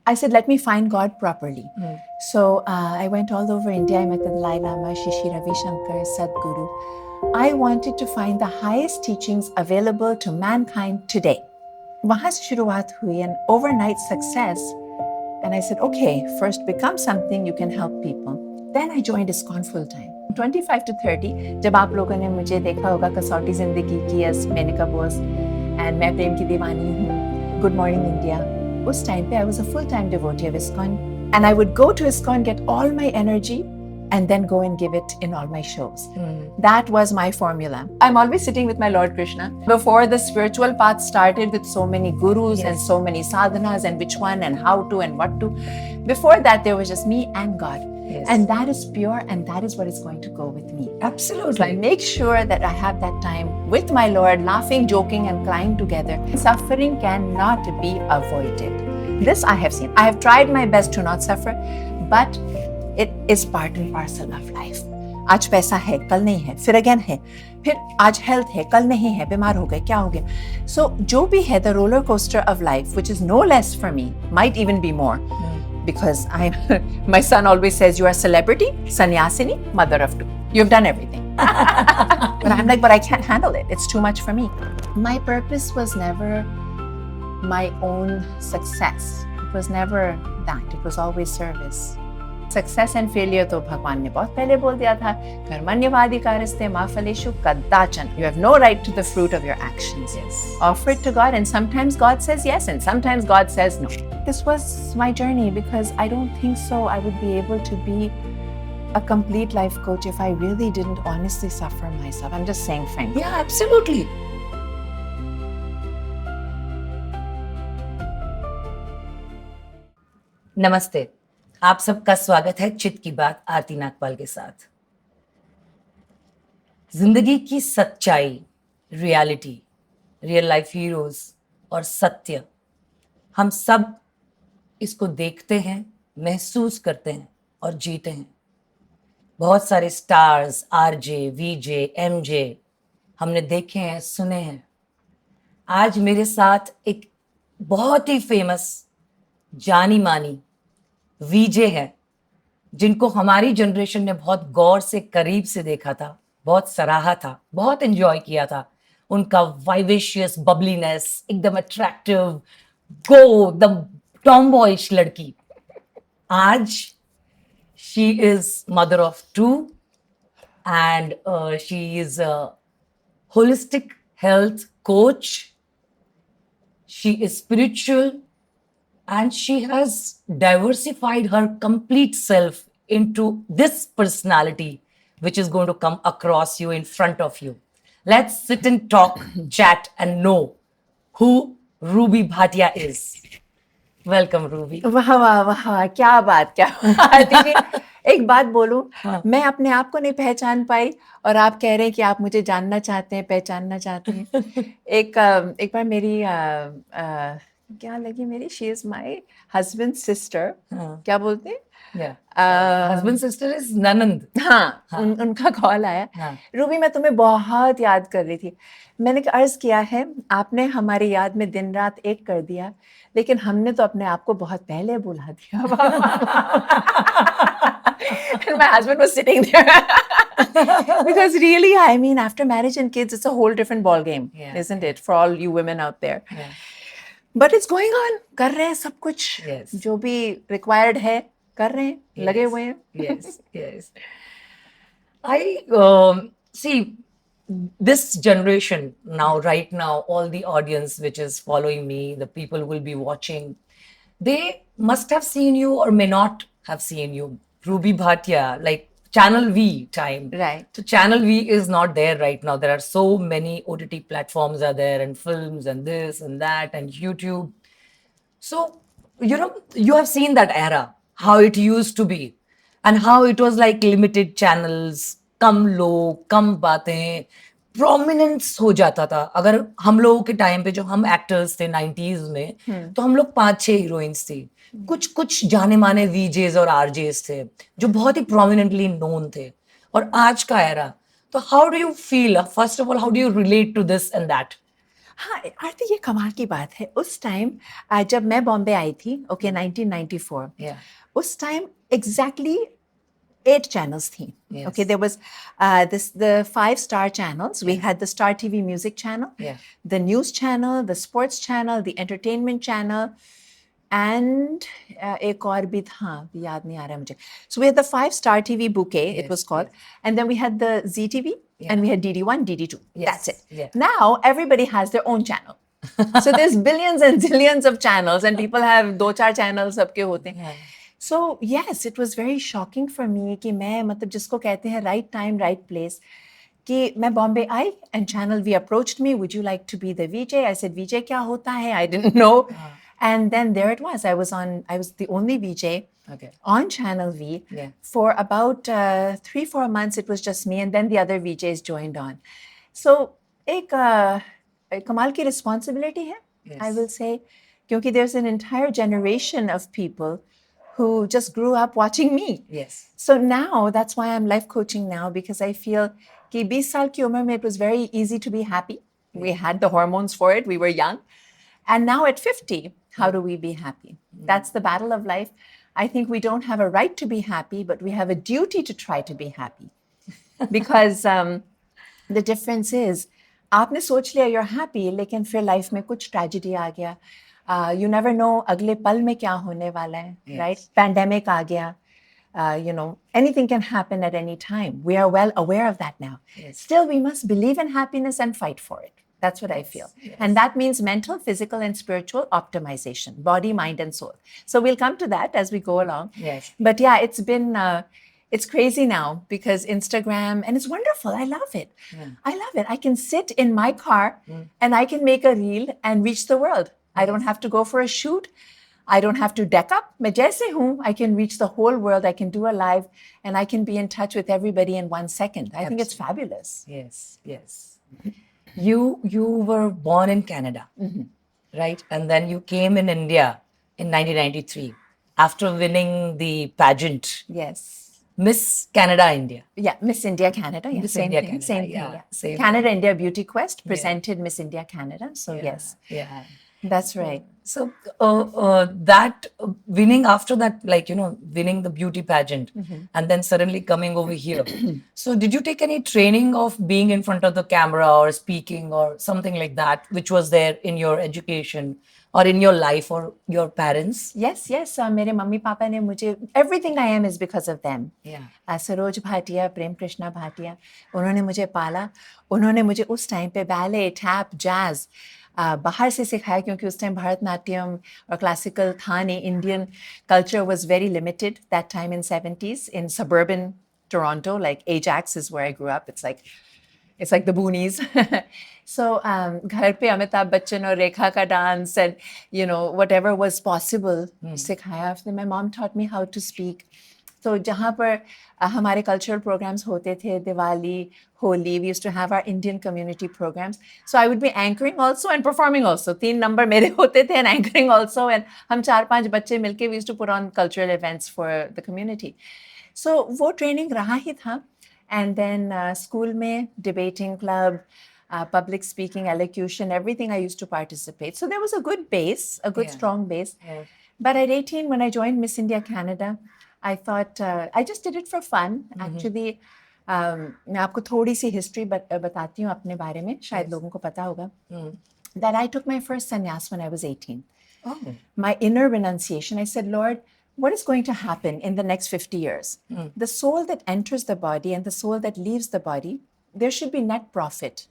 I said, let me find God properly. So I went all over India. I met the Dalai Lama, Shishi Ravi Shankar, Sadhguru. I wanted to find the highest teachings available to mankind today. वहाँ से शुरुआत हुई, an overnight success. And I said, okay, first become something you can help people. Then I joined ISKCON full time. 25 to 30, जब आप लोगों ने मुझे देखा होगा कसौटी जिंदगी की as मेनका बोस and मैं प्रेम की दीवानी हूँ, Good Morning India. उस time पे I was a full-time devotee of ISKCON, and I would go to ISKCON, get all my energy, and then go and give it in all my shows. That was my formula. I'm always sitting with my Lord Krishna. Before the spiritual path started with so many gurus and so many sadhanas and which one and how to and what to, before that there was just me and God. And that is pure, and that is what is going to go with me. Absolutely. So I make sure that I have that time with my Lord, laughing, joking, and crying together. Suffering cannot be avoided. This I have seen. I have tried my best to not suffer, but it is part and parcel of life. आज पैसा है, कल नहीं है, फिर again है, फिर आज हेल्थ है, कल नहीं है, बीमार हो गए, क्या हो गया? So जो भी है, the roller coaster of life, which is no less for me, might even be more. Because my son always says, you are a celebrity, sannyasini, mother of two. You've done everything. But I'm like, but I can't handle it. It's too much for me. My purpose was never my own success. It was never that. It was always service. Success and failure तो भगवान ने बहुत पहले बोल दिया था. कर्मण्यवाधिकारस्ते मा फलेषु कदाचन. You have no right to the fruit of your actions. Yes. Offer it to God, and sometimes God says yes, and sometimes God says no. This was my journey, because I don't think so I would be able to be a complete life coach if I really didn't honestly suffer myself. I'm just saying frankly. Yeah, absolutely. नमस्ते, आप सबका स्वागत है चित की बात आरती नागपाल के साथ। जिंदगी की सच्चाई, रियलिटी, रियल लाइफ हीरोज और सत्य, हम सब इसको देखते हैं, महसूस करते हैं और जीते हैं। बहुत सारे स्टार्स, आरजे, वीजे, एमजे हमने देखे हैं, सुने हैं। आज मेरे साथ एक बहुत ही फेमस, जानी मानी वीजे है, जिनको हमारी जनरेशन ने बहुत गौर से, करीब से देखा था, बहुत सराहा था, बहुत एंजॉय किया था। उनका वाइवेशियस बबलीनेस, एकदम अट्रैक्टिव, गो द टॉमबॉयिश लड़की। आज she is mother of two, and she is a holistic health coach. She is spiritual, and she has diversified her complete self into this personality, which is going to come across you, in front of you. Let's sit and talk, chat, and know who Ruby Bhatia is. Welcome Ruby. वाह वाह वाह, क्या बात, क्या बात। दीदी, एक बात बोलूं, मैं अपने आप को नहीं पहचान पाई, और आप कह रहे हैं कि आप मुझे जानना चाहते हैं, पहचानना चाहते हैं। एक बार मेरी क्या लगी मेरी, she is my husband sister, क्या बोलते हैं, हस्बैंड सिस्टर इज ननंद। हाँ, उनका कॉल आया, रूबी मैं तुम्हें बहुत याद कर रही थी। मैंने अर्ज किया है, आपने हमारी याद में दिन रात एक कर दिया, लेकिन हमने तो अपने आप को बहुत पहले बुला दिया। And my husband was sitting there. Because really, I mean, after marriage and kids, it's a whole different ball game, isn't it? For all you women out there. But it's going on. कर रहे हैं सब कुछ, जो भी required है, कर रहे हैं, लगे हुए हैं। Yes. I see this generation now, right now, all the audience which is following me, the people who will be watching, they must have seen you or may not have seen you. Ruby Bhatia, like Channel V time. Right. So Channel V is not there right now. There are so many OTT platforms are there, and films and this and that and YouTube. So, you know, you have seen that era, how it used to be, and how it was like limited channels, कम लोग, कम बातें, prominence हो जाता था। अगर हम लोगों के time पे, जो हम एक्टर्स थे 90s में, तो हम लोग 5-6 हीरोइंस थी, कुछ जाने माने वीजेस और आरजेस थे जो बहुत ही प्रोमिनेंटली नोन थे। और आज का एरा, तो how do you feel, first of all how do you relate to this and that? हाँ आरती ये कमाल की बात है उस टाइम जब मैं बॉम्बे आई थी 1994 Yeah. उस टाइम एग्जैक्टली 8 channels थी. Yes. Okay, there was the 5-star channels. We had the Star TV music channel, Yeah. the news channel, the sports channel, the entertainment channel, and एक और भी था, याद नहीं आ रहा मुझे. So we had the 5-star TV bouquet, it was called, and then we had the ZTV, and we had DD1, DD2. Yes. That's it. Yeah. Now everybody has their own channel. So there's billions and zillions of channels, and people have 2-4 channels सबके होते हैं. Yeah. So yes, it was very shocking for me कि मैं मतलब जिसको कहते हैं right time, right place. कि मैं बॉम्बे आई and channel V approached me, would you like to be the VJ? I said, VJ क्या होता है? I didn't know. And then there it was. I was the only VJ on Channel V. Yeah. For about 3-4 months, it was just me, and then the other VJs joined on. So एक कमाल की responsibility है, Yes. I will say, क्योंकि there's an entire generation of people who just grew up watching me. Yes. So now that's why I'm life coaching now, because I feel कि 20 साल की उम्र में it was very easy to be happy. We had the hormones for it. We were young. And now at 50, how do we be happy? That's the battle of life. I think we don't have a right to be happy, but we have a duty to try to be happy. Because the difference is, आपने सोच लिया you're happy, लेकिन फिर life में कुछ tragedy आ गया. You never know अगले पल में क्या होने वाला है, right? Pandemic आ गया. Anything can happen at any time. We are well aware of that now. Yes. Still, we must believe in happiness and fight for it. That's what I feel. Yes. And that means mental, physical, and spiritual optimization, body, mind, and soul. So we'll come to that as we go along. Yes. But yeah, it's been, it's crazy now because Instagram, and it's wonderful. I love it. I love it. I can sit in my car and I can make a reel and reach the world. I don't have to go for a shoot. I don't have to deck up. मैं जैसे हूँ, I can reach the whole world. I can do a live, and I can be in touch with everybody in 1 second. I think it's fabulous. Yes. Yes. You were born in Canada, right? And then you came in India in 1993 after winning the pageant Yes. Miss Canada India. Yeah, Miss India Canada. Yeah, Miss same India thing. Canada, Same yeah, thing. Yeah. same Canada India Beauty Quest presented Miss India Canada. So yes, Yeah. that's right. So that winning after that, like, winning the beauty pageant and then suddenly coming over here. So did you take any training of being in front of the camera or speaking or something like that, which was there in your education or in your life or your parents? Yes, yes. मेरे mummy papa ने मुझे, everything I am is because of them. Yeah. Saroj Bhatia, प्रेम कृष्णा भाटिया, उन्होंने मुझे पाला. उन्होंने मुझे उस time पे बैले, टैप, जैज बाहर से सिखाया, क्योंकि उस टाइम भरतनाट्यम और क्लासिकल था नहीं. Indian culture was very limited that time in 70s in suburban Toronto, like Ajax is where I grew up. It's like the boonies. So घर पे अमिताभ बच्चन और रेखा का dance and whatever was possible सिखाया. Then my mom taught me how to speak. So जहाँ पर हमारे cultural programs होते थे, Diwali, Holi, we used to have our Indian community programs. So I would be anchoring also and performing also. 3 number मेरे होते थे and anchoring also. And हम 4-5 बच्चे मिलके we used to put on cultural events for the community. So वो training रहा ही था. And then school में debating club, public speaking, elocution, everything I used to participate. So there was a good base, a good strong base. Yeah. But at 18, when I joined Miss India Canada, I thought I just did it for fun. Actually, मैं आपको थोड़ी सी history बताती हूँ अपने बारे में, शायद लोगों को पता होगा. That I took my first sannyas when I was 18. Oh. My inner renunciation, I said, Lord, what is going to happen in the next 50 years? The soul that enters the body and the soul that leaves the body, there should be net profit,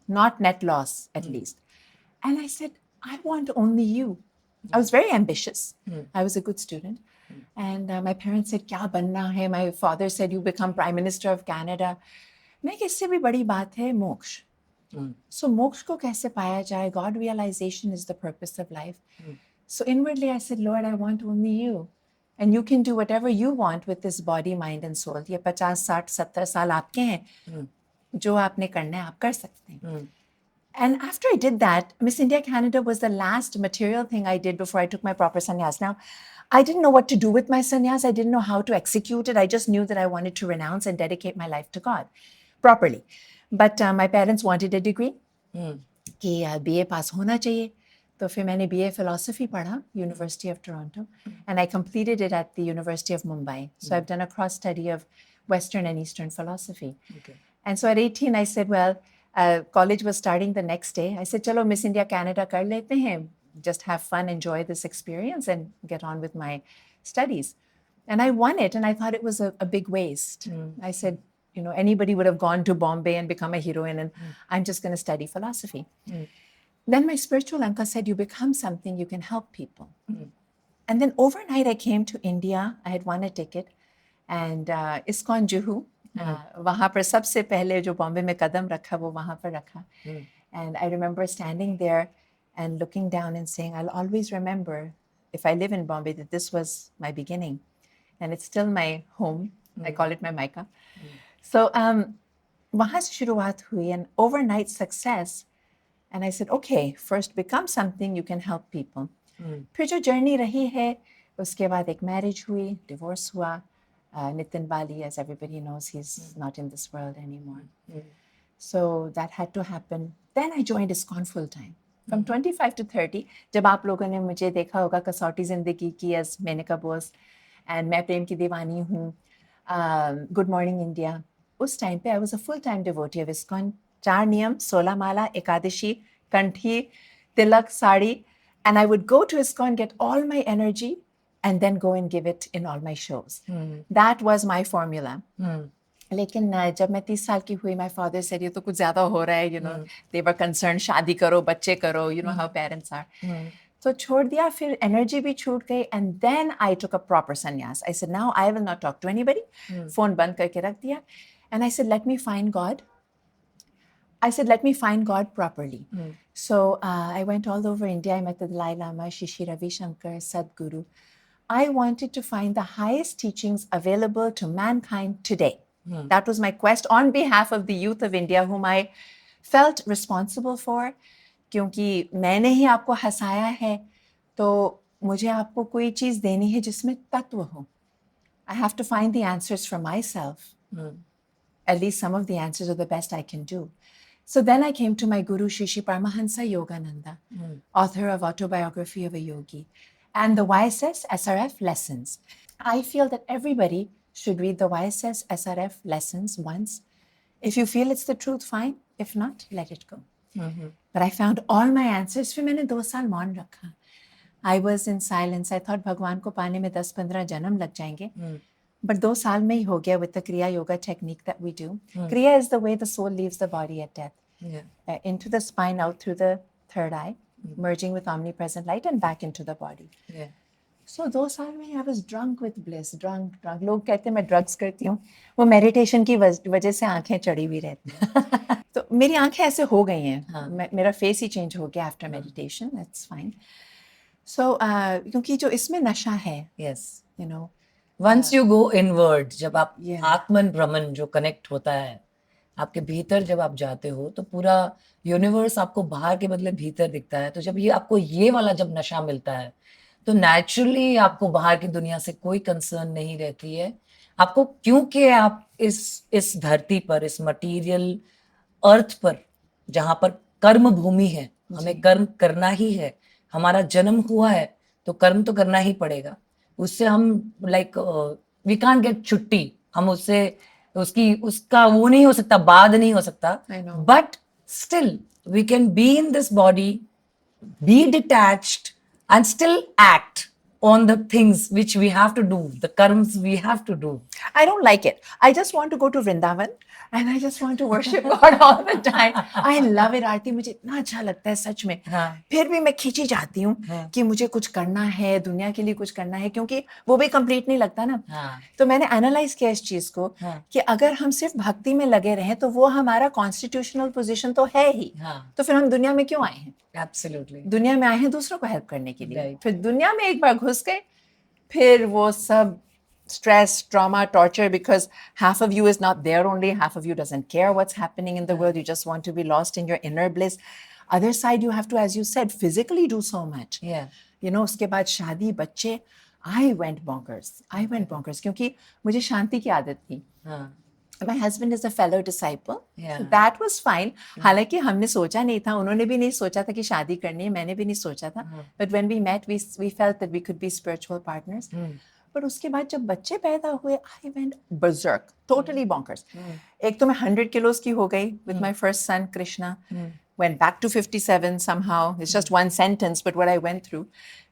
not net loss, at least. And I said, I want only you. I was very ambitious. I was a good student. And my parents said, क्या बनना है? My father said, you become Prime Minister of Canada. मैं कि इससे भी बड़ी बात है मोक्ष. So मोक्ष को कैसे पाया जाए? God realization is the purpose of life. So inwardly I said, Lord, I want only you. And you can do whatever you want with this body, mind and soul. ये 50, 60, 70 साल आपके हैं. जो आपने करना है, आप कर सकते हैं. And after I did that, Miss India Canada was the last material thing I did before I took my proper sannyas. Now, I didn't know what to do with my sannyas. I didn't know how to execute it. I just knew that I wanted to renounce and dedicate my life to God properly. But my parents wanted a degree. कि BA पास होना चाहिए. तो फिर मैंने BA philosophy पढ़ा University of Toronto, and I completed it at the University of Mumbai. So I've done a cross study of Western and Eastern philosophy. Okay. And so at 18 I said, well, college was starting the next day. I said, चलो Miss India Canada कर लेते हैं. Just have fun, enjoy this experience, and get on with my studies. And I won it, and I thought it was a big waste. I said, you know, anybody would have gone to Bombay and become a heroine, and I'm just going to study philosophy. Then my spiritual uncle said, you become something, you can help people. And then overnight I came to India. I had won a ticket, and ISKCON Juhu, वहाँ पर सबसे पहले जो बॉम्बे में कदम रखा वो वहाँ पर रखा. And I remember standing there and looking down and saying, I'll always remember, if I live in Bombay, that this was my beginning. And it's still my home. I call it my Maika. So वहाँ से शुरुआत हुई, and overnight success. And I said, okay, first become something, you can help people. फिर जो journey रही है, उसके बाद एक मैरिज हुई, डिवोर्स हुआ. Nitin Bali, as everybody knows, he's not in this world anymore. So that had to happen. Then I joined ISKCON full time. From 25 to 30, जब आप लोगों ने मुझे देखा होगा कसौटी जिंदगी की as मेनका बोस, and मैं प्रेम की दीवानी हूँ, Good Morning India, उस टाइम पे I was a full time devotee of ISKCON. 4 नियम, 16 माला, एकादशी, कंठी, तिलक, sari, and I would go to ISKCON, get all my energy, and then go and give it in all my shows. That was my formula. लेकिन जब मैं 30 साल की हुई, my father said, ये तो कुछ ज़्यादा हो रहा है, you know, they were concerned, शादी करो, बच्चे करो, you know how parents are. तो छोड़ दिया, फिर energy भी छूट गई, and then I took a proper sannyas. I said, now I will not talk to anybody. Phone बंद करके रख दिया, and I said, let me find God. I said, let me find God properly. So I went all over India. I met the Dalai Lama, Shri Ravi Shankar, Sadhguru. I wanted to find the highest teachings available to mankind today. That was my quest on behalf of the youth of India, whom I felt responsible for. क्योंकि मैंने ही आपको हंसाया है, तो मुझे आपको कोई चीज़ देनी है जिसमें तत्व हो. I have to find the answers for myself. At least some of the answers are the best I can do. So then I came to my guru, Shri Shri Paramahansa Yogananda, author of Autobiography of a Yogi, and the YSS SRF lessons. I feel that everybody should read the YSS SRF lessons once. If you feel it's the truth, fine. If not, let it go. But I found all my answers. फिर मैंने 2 साल मौन रखा. I was in silence. I thought भगवान को पाने में 10-15 जन्म लग जाएंगे. But 2 साल में ही हो गया with the Kriya Yoga technique that we do. Kriya is the way the soul leaves the body at death. Into the spine, out through the third eye, merging with omnipresent light, and back into the body. So 2 साल में I was drunk with bliss, drunk. लोग कहते हैं मैं drugs करती हूँ. वो meditation की वजह से आंखें चढ़ी हुई रहती हैं. तो मेरी आंखें ऐसे हो गई हैं. मेरा face ही change हो गया after meditation. That's fine. So क्योंकि जो इसमें नशा है, Yes. you know. Once you go inward, जब आप आत्मन ब्रह्मन जो कनेक्ट होता है, आपके भीतर जब आप जाते हो, तो पूरा यूनिवर्स आपको बाहर के बदले भीतर दिखता है. तो जब ये आपको ये वाला जब नशा मिलता है, तो नेचुरली आपको बाहर की दुनिया से कोई कंसर्न नहीं रहती है आपको, क्योंकि आप इस धरती पर, इस मटीरियल अर्थ पर, जहां पर कर्म भूमि है, हमें कर्म करना ही है. हमारा जन्म हुआ है तो कर्म तो करना ही पड़ेगा. उससे हम वी कांट गेट छुट्टी. हम उसका वो नहीं हो सकता, बाद नहीं हो सकता. But still we can be in this body, be detached, and still act on the things which we have to do, the karmas we have to do. I don't like it. I just want to go to Vrindavan and I just want to worship God all the time. I love it, आरती मुझे इतना अच्छा लगता है सच में. फिर भी मैं खींची जाती हूँ कि मुझे कुछ करना है, दुनिया के लिए कुछ करना है, क्योंकि वो भी कंप्लीट नहीं लगता ना. तो मैंने एनालाइज किया इस चीज को कि अगर हम सिर्फ भक्ति में लगे रहें तो वो हमारा कॉन्स्टिट्यूशनल पोजीशन तो है ही. तो फिर हम दुनिया में क्यों आए हैं? Absolutely. दुनिया में आए हैं दूसरों को हेल्प करने के लिए. फिर दुनिया में एक बार घुस गए, फिर वो सब stress, trauma, torture, because half of you is not there only, half of you doesn't care what's happening in the world. You just want to be lost in your inner bliss. Other side, you have to, as you said, physically do so much. You know, उसके बाद शादी, बच्चे, I went bonkers. क्योंकि मुझे शांति की आदत थी. My husband is a fellow disciple. Yeah. So that was fine. हालांकि हमने सोचा नहीं था, उन्होंने भी नहीं सोचा था कि शादी करनी है, मैंने भी नहीं सोचा था. But when we met, we felt that we could be spiritual partners. But उसके बाद जब बच्चे पैदा हुए, I went berserk, totally bonkers. एक तो मैं 100 kilos की हो गई with my first son, Krishna. Went back to 57 somehow. It's just one sentence, but what I went through.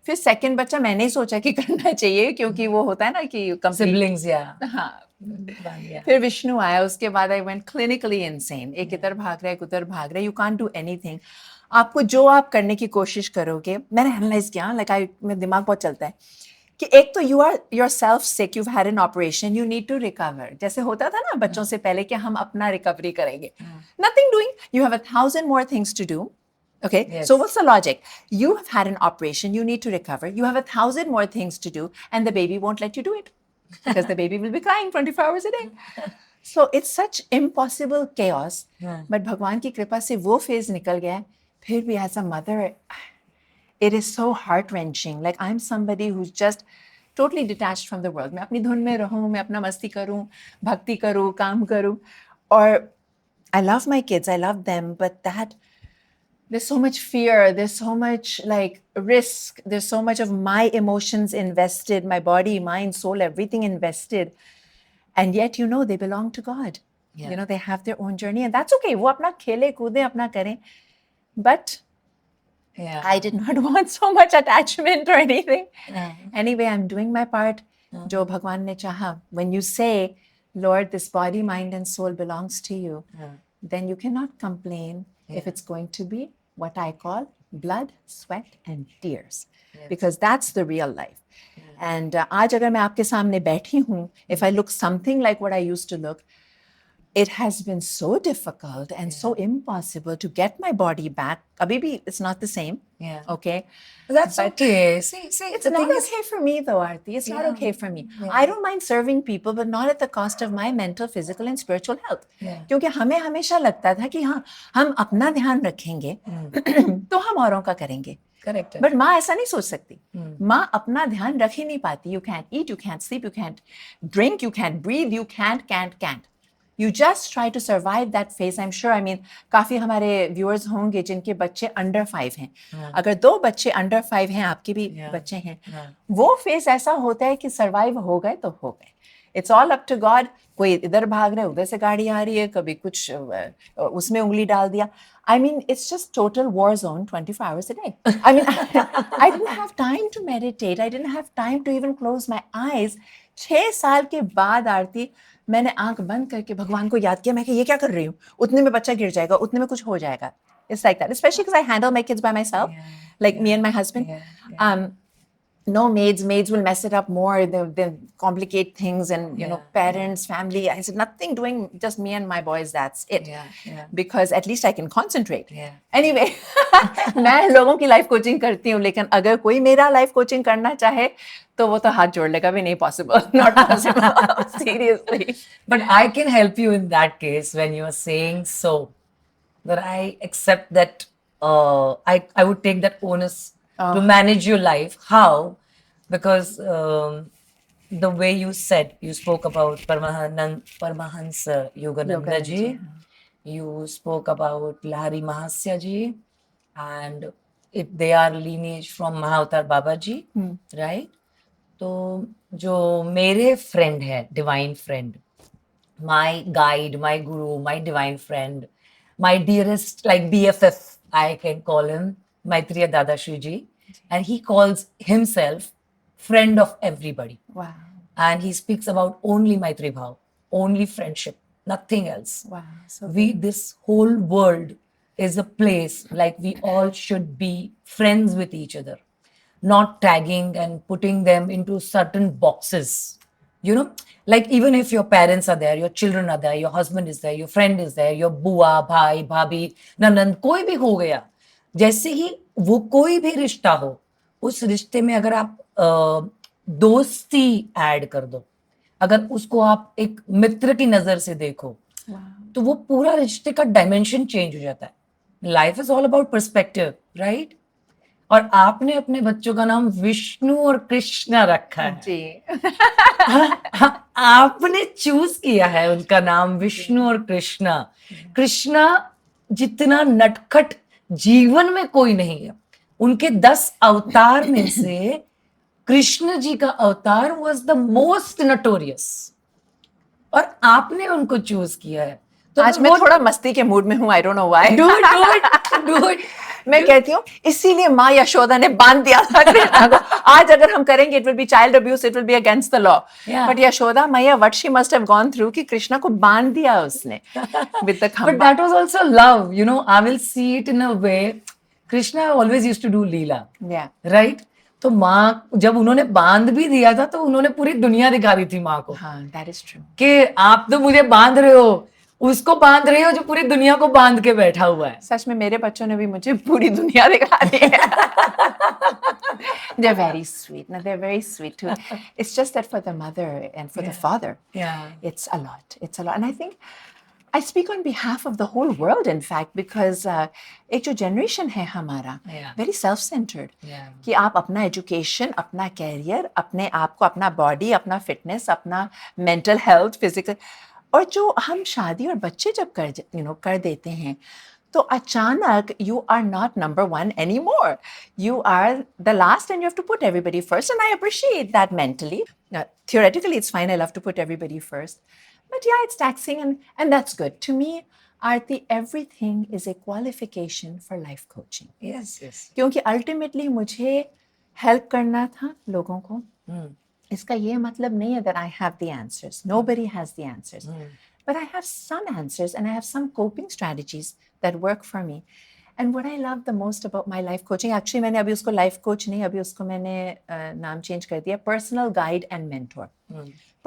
फिर second बच्चा मैंने ही सोचा कि करना चाहिए, क्योंकि वो होता है ना कि complete. Siblings, yeah. हाँ. Yeah. फिर विष्णु आया, उसके बाद आई वेंट क्लिनिकली इनसेन. एक इधर भाग रहा है, एक उधर भाग रहा है. You can't do anything. आपको जो आप करने की कोशिश करोगे, मैंने एनालाइज किया, लाइक मेरा दिमाग बहुत चलता है कि एक तो you are yourself sick, you had an operation, you need to recover. जैसे होता था ना बच्चों से पहले कि हम अपना रिकवरी करेंगे. Nothing doing, you have 1,000 more things to do. Okay, Yes. so what's the logic? You have had an operation, you need to recover. You have 1,000 more things to do, and the baby won't let you do it because the baby will be crying 24 hours a day. So it's such impossible chaos. But भगवान की कृपा से वो phase निकल गया. फिर भी as a mother, it is so heart-wrenching. Like I'm somebody who's just totally detached from the world. मैं अपनी धुन में रहूं, मैं अपना मस्ती करूं, भक्ति करूं, काम करूं. और I love my kids, I love them, but that there's so much fear, there's so much like risk, there's so much of my emotions invested, my body, mind, soul, everything invested. And yet, you know, they belong to God. Yeah. You know, they have their own journey, and that's okay. वो अपना खेले कूदे अपना करें. But Yeah. I did not want so much attachment or anything. Yeah. Anyway, I'm doing my part. जो भगवान ने चाहा. When you say, Lord, this body, mind, and soul belongs to you, then you cannot complain if it's going to be what I call blood, sweat, and tears. Because that's the real life. And आज अगर मैं आपके सामने बैठी हूँ, if I look something like what I used to look, it has been so difficult and so impossible to get my body back. Abhi bhi, it's not the same. Yeah. Okay. That's okay. See, It's the not thing is, okay for me though, Aarti. It's not Yeah. okay for me. Yeah. I don't mind serving people, but not at the cost of my mental, physical, and spiritual health. Yeah. क्योंकि हमें हमेशा लगता था कि हाँ, हम अपना ध्यान रखेंगे, तो हम औरों का करेंगे. correct. बट माँ ऐसा नहीं सोच सकती. माँ अपना ध्यान रख ही नहीं पाती. You can't eat, you can't sleep, you can't drink, you can't breathe, you can't. You just try to survive that phase. I'm sure, I mean, काफी हमारे viewers होंगे जिनके बच्चे under 5 हैं. अगर 2 बच्चे under 5 हैं, आपके भी बच्चे हैं, वो phase ऐसा होता है कि survive हो गए तो हो गए. It's all up to God. कोई इधर भाग रहा है, उधर से गाड़ी आ रही है, कभी कुछ उसमें उंगली डाल दिया. I mean, it's just total war zone 24 hours a day. I mean, I didn't have time to meditate. I didn't have time to even close my eyes. 6 साल के बाद आरती, मैंने आंख बंद करके भगवान को याद किया. मैं ये क्या कर रही हूँ? उतने में बच्चा गिर जाएगा, उतने में कुछ हो जाएगा. It's like that, especially because I handle my kids by myself, like me and my husband. No maids will mess it up more. They complicate things, and you know, parents, family. I said nothing doing, just me and my boys. That's it. Because at least I can concentrate. Anyway, मैं लोगों की life coaching करती हूँ, लेकिन अगर कोई मेरा life coaching करना चाहे, तो वो तो हाथ जोड़ लेगा भी नहीं. Possible, not possible. Seriously. But I can help you in that case when you're saying so. That I accept that I would take that onus to manage your life. How? Because the way you said, you spoke about Paramahansa Yogananda ji, you spoke about Lahari Mahasya ji, and they are lineage from Mahavatar Baba ji, right? तो जो मेरे friend है, divine friend, my guide, my guru, my divine friend, my dearest, like BFF, I can call him, Maitreya Dadashri ji, and he calls himself friend of everybody. Wow. And he speaks about only Maitri Bhav, only friendship, nothing else. Wow. So This whole world is a place like we all should be friends with each other, not tagging and putting them into certain boxes. You know, like even if your parents are there, your children are there, your husband is there, your friend is there, your बुआ, भाई, भाभी, ननद, कोई भी हो गया. जैसे ही वो कोई भी रिश्ता हो, उस रिश्ते में अगर आप दोस्ती ऐड कर दो, अगर उसको आप एक मित्र की नजर से देखो, तो वो पूरा रिश्ते का डायमेंशन चेंज हो जाता है. Life is all about perspective, right? और आपने अपने बच्चों का नाम विष्णु और कृष्णा रखा है। जी। आपने चूज किया है उनका नाम विष्णु और कृष्णा। कृष्णा जितना नटखट जीवन में कोई नहीं है। उनके 10 अवतार में से कृष्ण जी का अवतार वाज द मोस्ट नटोरियस, और आपने उनको चूज किया है। तो आज मैं थोड़ा मस्ती के मूड में हूँ, I don't know why. Do it do it do it. मैं कहती हूँ इसीलिए माँ यशोदा ने बांध दिया था कृष्णा को। आज अगर हम करेंगे it will be child abuse, it will be against the law. Yeah. But Yashoda मैया what she must have gone through कि कृष्णा को बांध दिया उसने विद द But खंबा। that was also love, you know. I will see it in a way. Krishna always used to do leela, या right? तो माँ जब उन्होंने बांध भी दिया था तो उन्होंने पूरी दुनिया दिखा दी थी माँ को हाँ, दैट इज ट्रू। कि आप तो मुझे बांध रहे हो, उसको बांध रहे हो जो पूरी दुनिया को बांध के बैठा हुआ है। सच में मेरे बच्चों ने भी मुझे पूरी दुनिया दिखा दी है। They're very sweet. No, they're very sweet too. It's just that for the mother and for the father, Yeah. it's a lot. It's a lot. And I think I speak on behalf of the whole world, in fact, because एक जो generation है हमारा, Yeah. very self-centered. Yeah. कि आप अपना education, अपना career, अपने आप को, अपना बॉडी, अपना फिटनेस, अपना मेंटल हेल्थ, फिजिकल, और जो हम शादी और बच्चे जब कर देते हैं तो अचानक you are not number one anymore. You are the last and you have to put everybody first. And I appreciate that mentally. Theoretically, it's fine. I love to put everybody first. But yeah, it's taxing and that's good. To me, Aarti, everything is a qualification for life coaching. Yes, yes. क्योंकि ultimately मुझे help करना था लोगों को. इसका ये मतलब नहीं है that I have the answers. Nobody has the answers. But I have some answers and I have some coping strategies that work for me. And what I love the most about my life coaching, actually मैंने अभी उसको life coach नहीं, अभी उसको मैंने नाम change कर दिया, personal guide and mentor.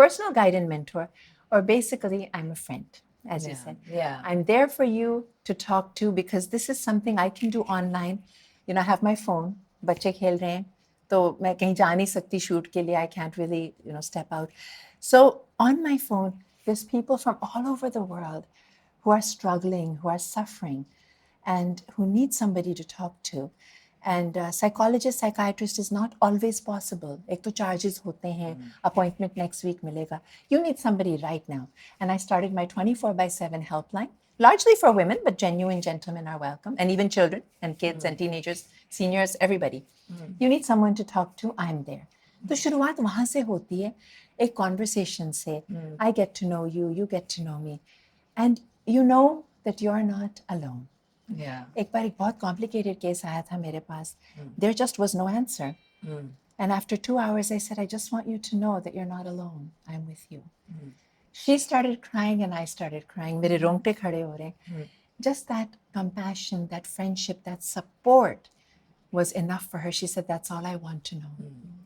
Personal guide and mentor, or basically I'm a friend, as you said. Yeah. I'm there for you to talk to because this is something I can do online. You know, I have my phone, बच्चे खेल रहे हैं, तो मैं कहीं जा नहीं सकती shoot के लिए, I can't really, step out. So on my phone, there's people from all over the world who are struggling, who are suffering, and who need somebody to talk to. And psychologist, psychiatrist is not always possible. एक तो charges होते हैं, appointment next week मिलेगा. You need somebody right now. And I started my 24/7 helpline, largely for women, but genuine gentlemen are welcome, and even children and kids and teenagers, seniors, everybody. You need someone to talk to, I'm there. तो शुरुआत वहाँ से होती है, एक conversation से. I get to know you, you get to know me. And you know that you're not alone. Yeah. एक बार एक बहुत complicated case आया था मेरे पास. There just was no answer. And after 2 hours, I said, I just want you to know that you're not alone. I'm with you. She started crying and I started crying. मेरे रोंगटे खड़े हो रहे. Just that compassion, that friendship, that support was enough for her. She said, that's all I want to know.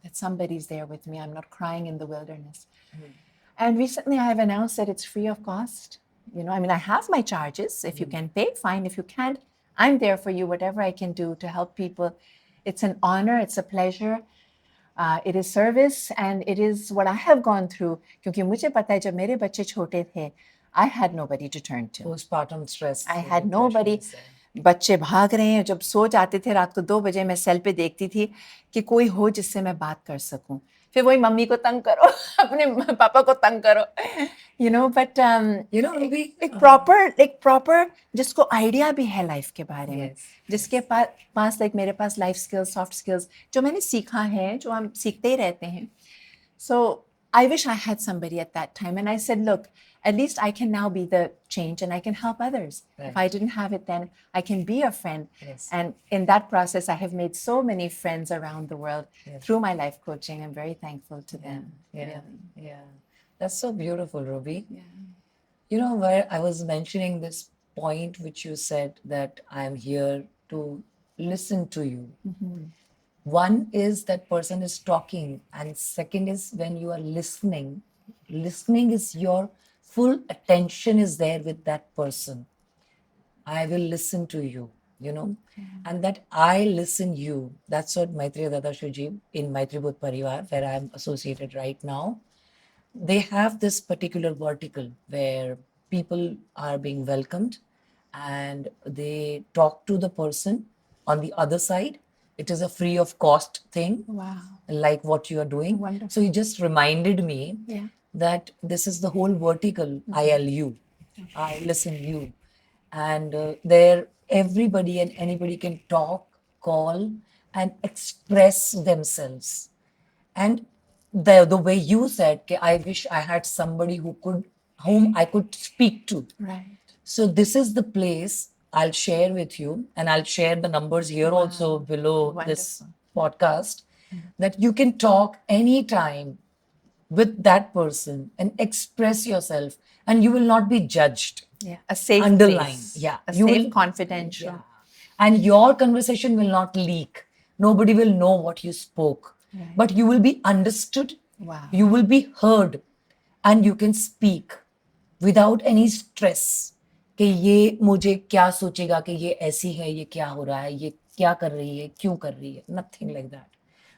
That somebody's there with me. I'm not crying in the wilderness. And recently I have announced that it's free of cost. I mean, I have my charges. If you can pay, fine. If you can't, I'm there for you, whatever I can do to help people. It's an honor. It's a pleasure. It is service and it is what I have gone through. क्योंकि मुझे पता है जब मेरे बच्चे छोटे थे, I had nobody to turn to. Postpartum stress. I had nobody. बच्चे भाग रहे हैं, जब सो जाते थे रात को 2 बजे मैं सेल पे देखती थी कि कोई हो जिससे मैं बात कर सकूं. फिर वही मम्मी को तंग करो, अपने पापा को तंग करो, but एक प्रॉपर जिसको आइडिया भी है लाइफ के बारे में, जिसके पास मेरे पास लाइफ स्किल्स, सॉफ्ट स्किल्स जो मैंने सीखा है, जो हम सीखते ही रहते हैं. So I wish I had somebody at that time. And I said, look, at least I can now be the change and I can help others. Right. If I didn't have it then, I can be a friend. Yes. And in that process, I have made so many friends around the world through my life coaching. I'm very thankful to them. Yeah. That's so beautiful, Ruby. Yeah. Where I was mentioning this point which you said that I'm here to listen to you. One is that person is talking, and second is when you are listening. Listening is your full attention is there with that person. I will listen to you, and that I listen you. That's what Maitreya Dadashuji in Maitri Bhut Parivar, where I'm associated right now, they have this particular vertical where people are being welcomed and they talk to the person on the other side It is a free of cost thing, Wow. like what you are doing. Wonderful. So you just reminded me Yeah. that this is the whole vertical ILU, I listen you, and there everybody and anybody can talk, call, and express themselves. And the way you said, "Ki I wish I had somebody whom I could speak to." Right. So this is the place I'll share with you, and I'll share the numbers here also below this podcast, that you can talk anytime with that person and express yourself, and you will not be judged. Yeah. A safe Underline, place. yeah. A You safe, will- confidential. Yeah. And your conversation will not leak. Nobody will know what you spoke, Right. but you will be understood. Wow. You will be heard, and you can speak without any stress कि ये मुझे क्या सोचेगा, कि ये ऐसी है, ये क्या हो रहा है, ये क्या कर रही है, क्यों कर रही है. Nothing like that.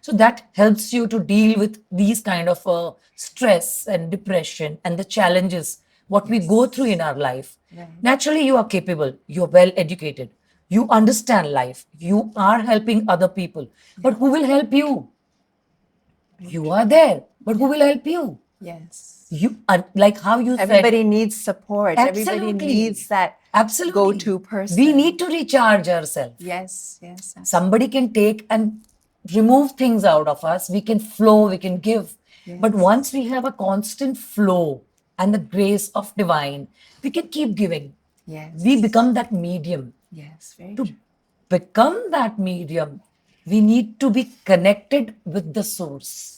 So that helps you to deal with these kind of stress and depression and the challenges what we go through in our life. Right. Naturally, you are capable, you're well educated, you understand life, you are helping other people. But who will help you? You are there, but who will help you? Yes. You are, like how you Everybody needs support. said. Everybody Absolutely. needs that Absolutely. go-to person. We need to recharge ourselves. Yes. Yes. Somebody can take and remove things out of us. We can flow, we can give. Yes. But once we have a constant flow and the grace of divine, we can keep giving. Yes. We become that medium. Yes. Very To true. become that medium, we need to be connected with the source.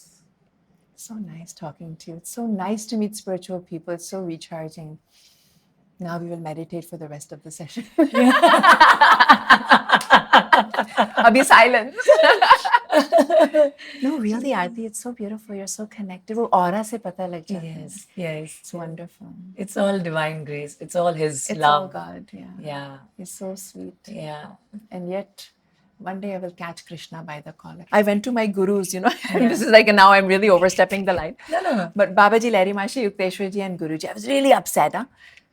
So nice talking to you. It's so nice to meet spiritual people. It's so recharging. Now we will meditate for the rest of the session. I'll be silent. No, really, Aarti, it's so beautiful. You're so connected. वो aura से पता लग जाता है. Yes, yes. It's wonderful. It's all divine grace. It's all His It's love. all God. Yeah. Yeah, He's so sweet. yeah. And yet, one day I will catch Krishna by the collar. I went to my gurus, you know, and this is like, now I'm really overstepping the line. No. But Babaji, Lahiri Mashi, Yukteswar ji, and Guruji, I was really upset. Huh?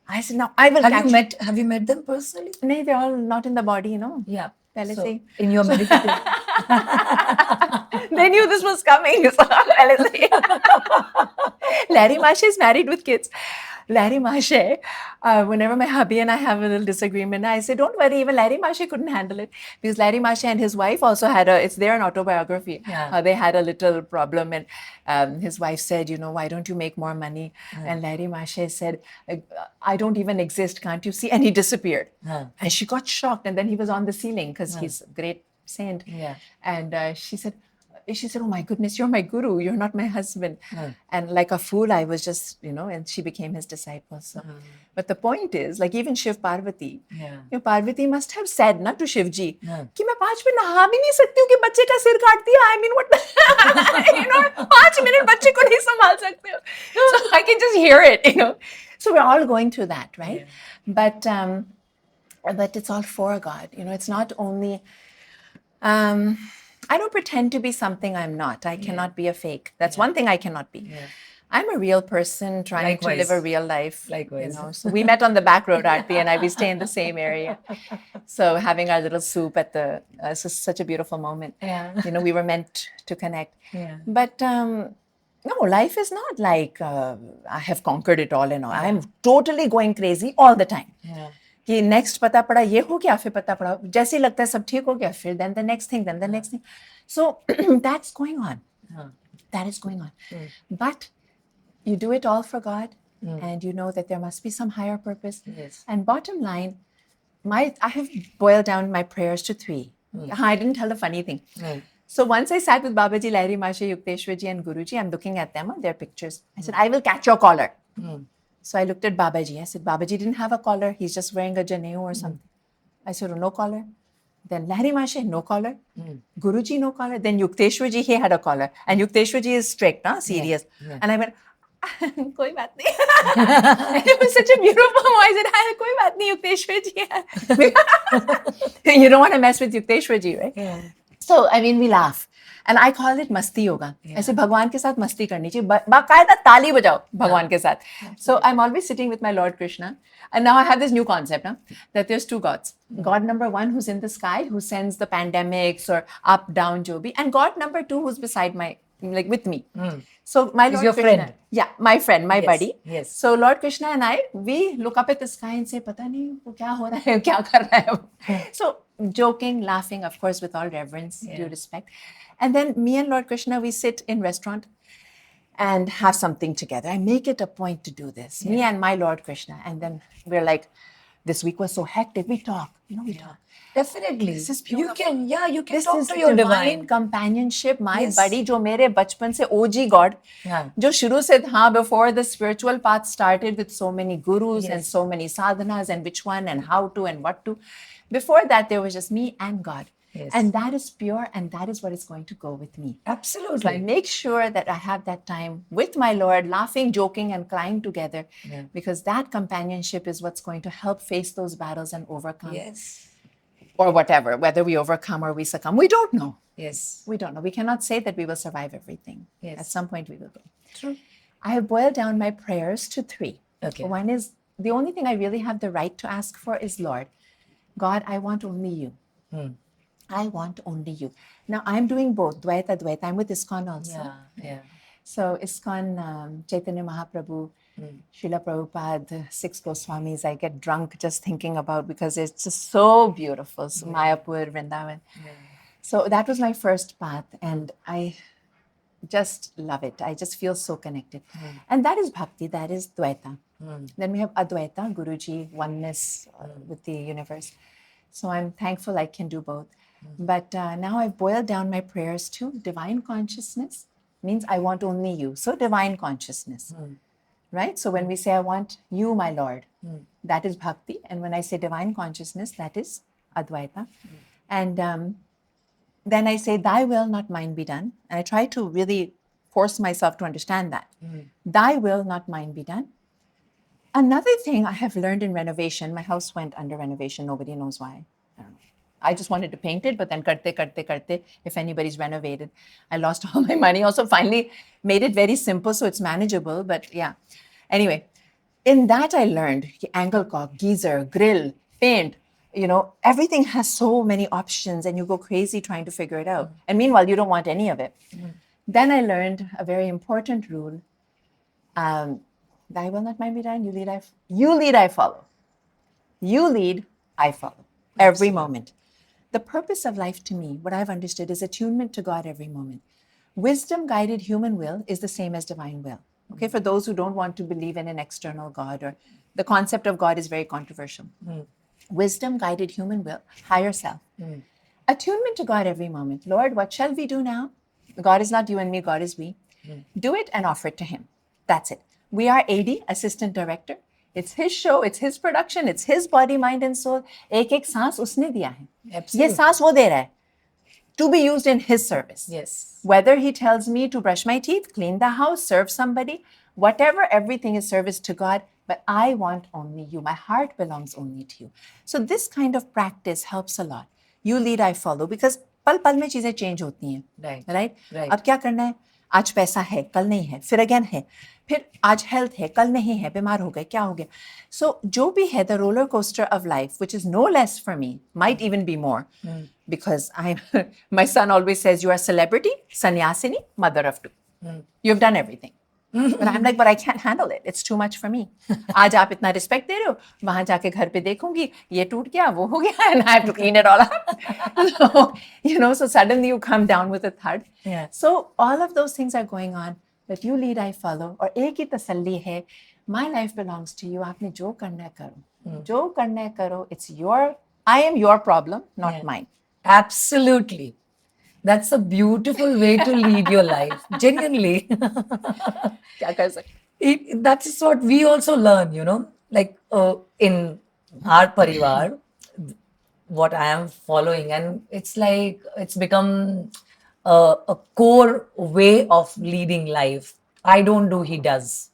I said, now I will catch. Have you met them personally? No, they're all not in the body, you know. Yeah. Pehle So, se hi. in your meditation. They knew this was coming. So pehle se hi. Lahiri Mashi is married with kids. Lahiri Mashi, whenever my hubby and I have a little disagreement, I say, don't worry, even Lahiri Mashi couldn't handle it. Because Lahiri Mashi and his wife also had it's there in autobiography. Yeah. They had a little problem, and his wife said, you know, why don't you make more money? And Lahiri Mashi said, I don't even exist, can't you see? And he disappeared. And she got shocked, and then he was on the ceiling because he's a great saint. Yeah. And she said, oh my goodness, you're my guru, you're not my husband. And like a fool, I was just, you know, and she became his disciple. So, but the point is, like even Shiv Parvati, Yeah. you know, Parvati must have said na to Shiv ji, Yeah. कि मैं 5 minute नहा भी नहीं सकती हूँ कि बच्चे का सिर काट दिया. I mean, what the, you know, 5 minute बच्चे को नहीं संभाल सकते हो. So I can just hear it, you know. So we're all going through that, right? But it's all for God. You know, it's not only. I don't pretend to be something I'm not. I cannot be a fake. That's one thing I cannot be. Yeah. I'm a real person trying to live a real life. Likewise. You know, so we met on the back road, Aarti, and we stay in the same area. So having our little soup at the, it's just such a beautiful moment. Yeah. You know, we were meant to connect. Yeah. But no, life is not like I have conquered it all and all. I'm totally going crazy all the time. Yeah. कि next पता पड़ा ये हो गया फिर पता पड़ा जैसे ही लगता है सब ठीक हो गया फिर then the next thing so that's going on. That is going on. But you do it all for God, and you know that there must be some higher purpose. Yes. And bottom line, I have boiled down my prayers to 3. I didn't tell the funny thing. So once I sat with Babaji, Lahiri Mashi, Yukteswar ji, and Guruji, I'm looking at them, their pictures. I said, I will catch your collar. So I looked at Babaji. I said, Babaji didn't have a collar. He's just wearing a janeu or something. I said, oh, no collar. Then Lahiri Mashi, no collar. Guruji, no collar. Then Yukteswar ji, he had a collar. And Yukteswar ji is strict, serious. Yeah. And I went, koi baat nahi. It was such a beautiful voice. Koi baat nahi, Yukteswar ji. You don't want to mess with Yukteswar ji, right? Yeah. So, I mean, we laugh. And I call it masti yoga. ऐसे भगवान के साथ मस्ती करनी चाहिए. बाकायदा ताली बजाओ भगवान के साथ. So, I'm always sitting with my Lord Krishna. And now I have this new concept, that there's two gods. God number one, who's in the sky, who sends the pandemics or up, down, jo bhi. And God number two, who's beside like with me. So my He's Lord your Krishna, friend. yeah, my friend, my Yes, buddy. yes. So Lord Krishna and I, we look up at the sky and say, "पता नहीं वो क्या हो रहा है, क्या कर रहा है वो?" So joking, laughing, of course, with all reverence, due respect. And then me and Lord Krishna, we sit in restaurant and have something together. I make it a point to do this, me and my Lord Krishna. And then we're like, this week was so hectic. We talk, we talk. Definitely. This is You beautiful. can, you can This talk is to your divine divine. companionship. My Yes. buddy, जो मेरे बचपन से OG God, Yeah. जो शुरू से हाँ, before the spiritual path started with so many gurus and Yes. so many sadhanas and which one and how to and what to. Before that, there was just me and God. Yes. And that is pure and that is what is going to go with me. Absolutely. So I make sure that I have that time with my Lord, laughing, joking, and crying together, because that companionship is what's going to help face those battles and overcome. Yes. Or whatever, whether we overcome or we succumb. We don't know. Yes. We don't know. We cannot say that we will survive everything. Yes. At some point we will go. True. I have boiled down my prayers to 3. Okay. One is, the only thing I really have the right to ask for is, Lord, God, I want only you. I want only you. Now I'm doing both, Dvaita, Dvaita. I'm with ISKCON also. Yeah. So ISKCON, Chaitanya Mahaprabhu, Srila Prabhupada, 6 Goswamis, I get drunk just thinking about, because it's just so beautiful. So Mayapur, Vrindavan. So that was my first path, and I just love it. I just feel so connected. And that is bhakti, that is Dvaita. Then we have Advaita, Guruji, oneness with the universe. So I'm thankful I can do both. But now I've boiled down my prayers to divine consciousness, means I want only you. So divine consciousness, right? So when we say, I want you, my Lord, that is bhakti. And when I say divine consciousness, that is Advaita. And then I say, thy will, not mine be done. And I try to really force myself to understand that. Thy will, not mine be done. Another thing I have learned in renovation, my house went under renovation, nobody knows why. I don't know. I just wanted to paint it, but then karte, if anybody's renovated, I lost all my money. Also, finally made it very simple, so it's manageable, but yeah. Anyway, in that I learned angle cock, geyser, grill, paint, everything has so many options and you go crazy trying to figure it out. And meanwhile, you don't want any of it. Then I learned a very important rule. Thy will, not mine be done. You lead, I follow. You lead, I follow. Every moment. The purpose of life to me, what I've understood, is attunement to God every moment. Wisdom-guided human will is the same as divine will. Okay, for those who don't want to believe in an external God, or the concept of God is very controversial. Wisdom-guided human will, higher self. Attunement to God every moment. Lord, what shall we do now? God is not you and me, God is we. Do it and offer it to Him. That's it. We are AD, assistant director. It's his show, it's his production, it's his body, mind, and soul. एक सांस उसने दिया है. ये सांस वो दे रहा है. To be used in his service. Yes. Whether he tells me to brush my teeth, clean the house, serve somebody, whatever, everything is service to God. But I want only you. My heart belongs only to you. So this kind of practice helps a lot. You lead, I follow. Because पल पल में चीजें change होती हैं. Right. अब क्या करना है? आज पैसा है, कल नहीं है, फिर अगेन है, फिर आज हेल्थ है, कल नहीं है, बीमार हो गए, क्या हो गया? So जो भी है, the roller coaster of life, which is no less for me, might even be more, because my son always says, you are celebrity, sannyasini, mother of two. You've done everything. But I'm like, but I can't handle it. It's too much for me. आज आप इतना respect दे रहे हो, वहाँ जाके घर पे देखूंगी, ये टूट गया, वो हो गया, and I have to clean it all up. So suddenly you come down with a thud. Yeah. So all of those things are going on, but you lead, I follow. और एक ही तसल्ली है, my life belongs to you. आपने जो करना है करो. जो करना है करो. I am your problem, not mine. Absolutely. That's a beautiful way to lead your life. Genuinely. क्या कर सकते? That is what we also learn, like in our parivar, what I am following, and it's like it's become a core way of leading life. I don't do, he does.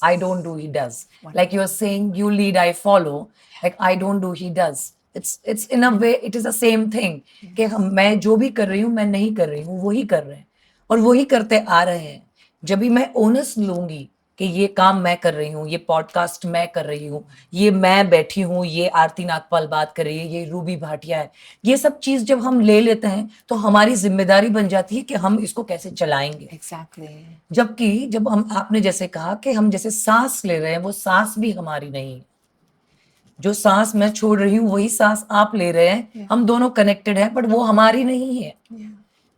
I don't do, he does. Like you're saying, you lead, I follow. Like I don't do, he does. It's in a way it is the same thing कि मैं जो भी कर रही हूँ मैं नहीं कर रही हूँ, वही कर रहे हैं और वही करते आ रहे हैं. जब भी मैं ओनस लूंगी कि ये काम मैं कर रही हूँ, ये पॉडकास्ट मैं कर रही हूँ, ये मैं बैठी हूँ, ये आरती नागपाल बात कर रही है, ये रूबी भाटिया है, ये सब चीज जब हम ले लेते हैं तो हमारी जिम्मेदारी बन जाती है कि हम इसको कैसे चलाएंगे. Exactly. जबकि जब हम आपने जैसे कहा कि हम जैसे सांस ले रहे हैं, वो सांस भी हमारी नहीं है. जो सांस मैं छोड़ रही हूँ वही सांस आप ले रहे हैं, हम दोनों कनेक्टेड हैं, बट वो हमारी नहीं है,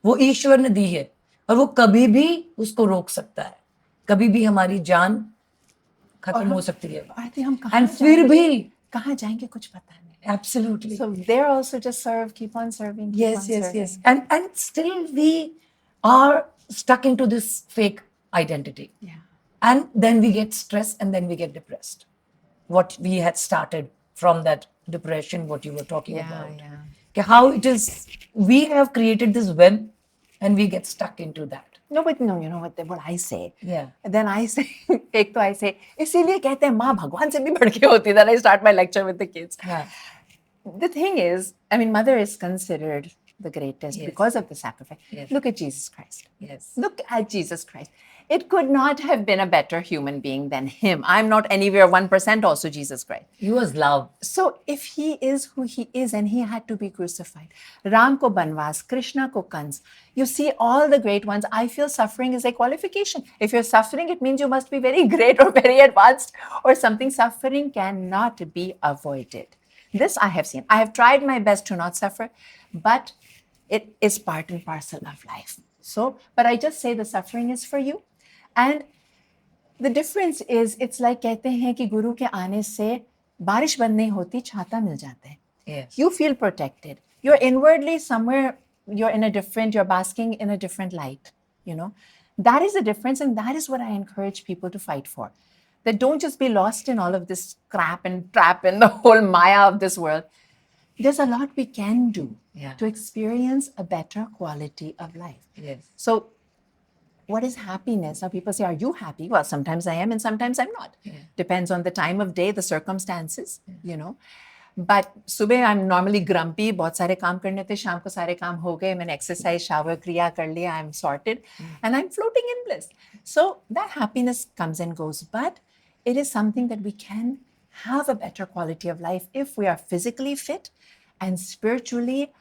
वो ईश्वर ने दी है और वो कभी भी उसको रोक सकता है, कभी भी हमारी जान खत्म हो सकती है. आरती हम कहाँ एंड फिर भी कहाँ जाएंगे कुछ पता नहीं. Absolutely. So there also just serve, keep on serving, keep on serving. Yes. And still we are stuck into this fake identity. Yeah. And then we get stressed and then we get depressed. What we had started from that depression, what you were talking about. Yeah. Okay, how it is, we have created this web and we get stuck into that. No, but no, you know what I say? Yeah. Then I say, एक तो I say, इसीलिए कहते हैं माँ भगवान से भी बढ़ के होती है. Then I start my lecture with the kids. Yeah. The thing is, I mean, mother is considered the greatest Yes. because of the sacrifice. Yes. Look at Jesus Christ. Yes. Look at Jesus Christ. It could not have been a better human being than him. I'm not anywhere 1% also Jesus Christ. He was love. So if he is who he is and he had to be crucified, Ram ko banvas, Krishna ko kans, you see all the great ones, I feel suffering is a qualification. If you're suffering, it means you must be very great or very advanced or something. Suffering cannot be avoided. This I have seen. I have tried my best to not suffer, but it is part and parcel of life. So, but I just say the suffering is for you. And the difference is, it's like कहते हैं कि गुरु के आने से बारिश बंद नहीं होती, छाता मिल जाता है. Yes. You feel protected. You're inwardly somewhere, you're basking in a different light, you know. That is the difference, and that is what I encourage people to fight for. That don't just be lost in all of this crap and trap and the whole maya of this world. There's a lot we can do to experience a better quality of life. Yes. So what is happiness? Now people say, are you happy? Well, sometimes I am and sometimes I'm not. Depends on the time of day, the circumstances, you know. But सुबह I'm normally grumpy, बहुत सारे काम करने थे, शाम को सारे काम हो गए, मैंने exercise, shower, क्रिया कर लिया, I'm sorted, and I'm floating in bliss. So that happiness comes and goes, but it is something that we can have a better quality of life if we are physically fit and spiritually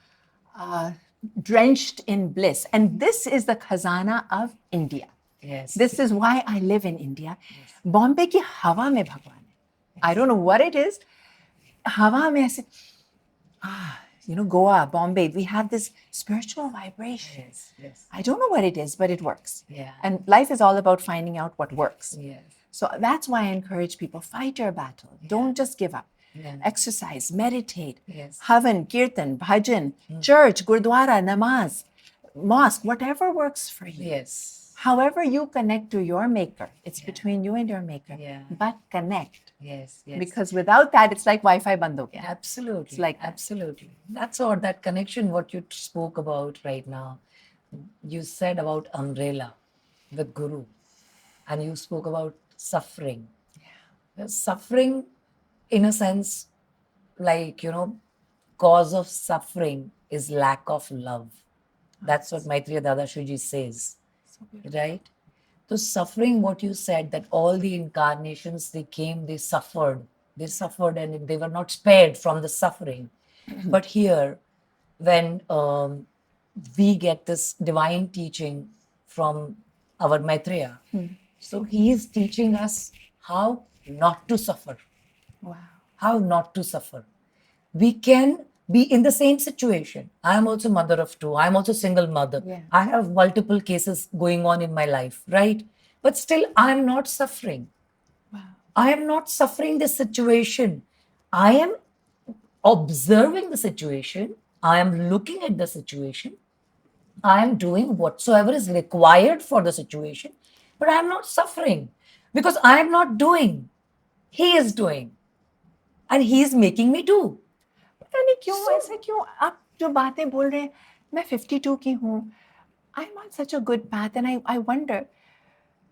drenched in bliss. And this is the khazana of India. Yes. This is why I live in India. Bombay ki hawa mein bhagwan hai. I don't know what it is. Hawa mein aise, you know, Goa, Bombay, we have this spiritual vibration. Yes. I don't know what it is, but it works. Yeah. And life is all about finding out what works. Yes. So that's why I encourage people, fight your battle. Don't just give up. Yeah. Exercise, meditate, Yes. Havan, Kirtan, Bhajan, church, Gurdwara, namaz, mosque, whatever works for you. Yes. However you connect to your maker, it's between you and your maker. Yeah. But connect. Yes. Because without that, it's like Wi-Fi band ho gaya. Absolutely. It's like that. Absolutely. That's what that connection, what you spoke about right now. You said about umbrella with Guru, and you spoke about suffering. Yeah. Suffering, in a sense, like, you know, cause of suffering is lack of love. That's what Maitreya Dadashriji says. Right? So suffering, what you said, that all the incarnations they came, they suffered and they were not spared from the suffering. But here, when we get this divine teaching from our Maitreya, so he is teaching us how not to suffer. Wow. How not to suffer. We can be in the same situation. I am also mother of two. I am also single mother. Yeah. I have multiple cases going on in my life, right? But still, I am not suffering. Wow. I am not suffering this situation. I am observing the situation. I am looking at the situation. I am doing whatsoever is required for the situation, but I am not suffering because I am not doing. He is doing. And he is making me do. पता नहीं क्यों ऐसे क्यों आप जो बातें बोल रहे हैं मैं 52 की हूँ I'm on such a good path and I wonder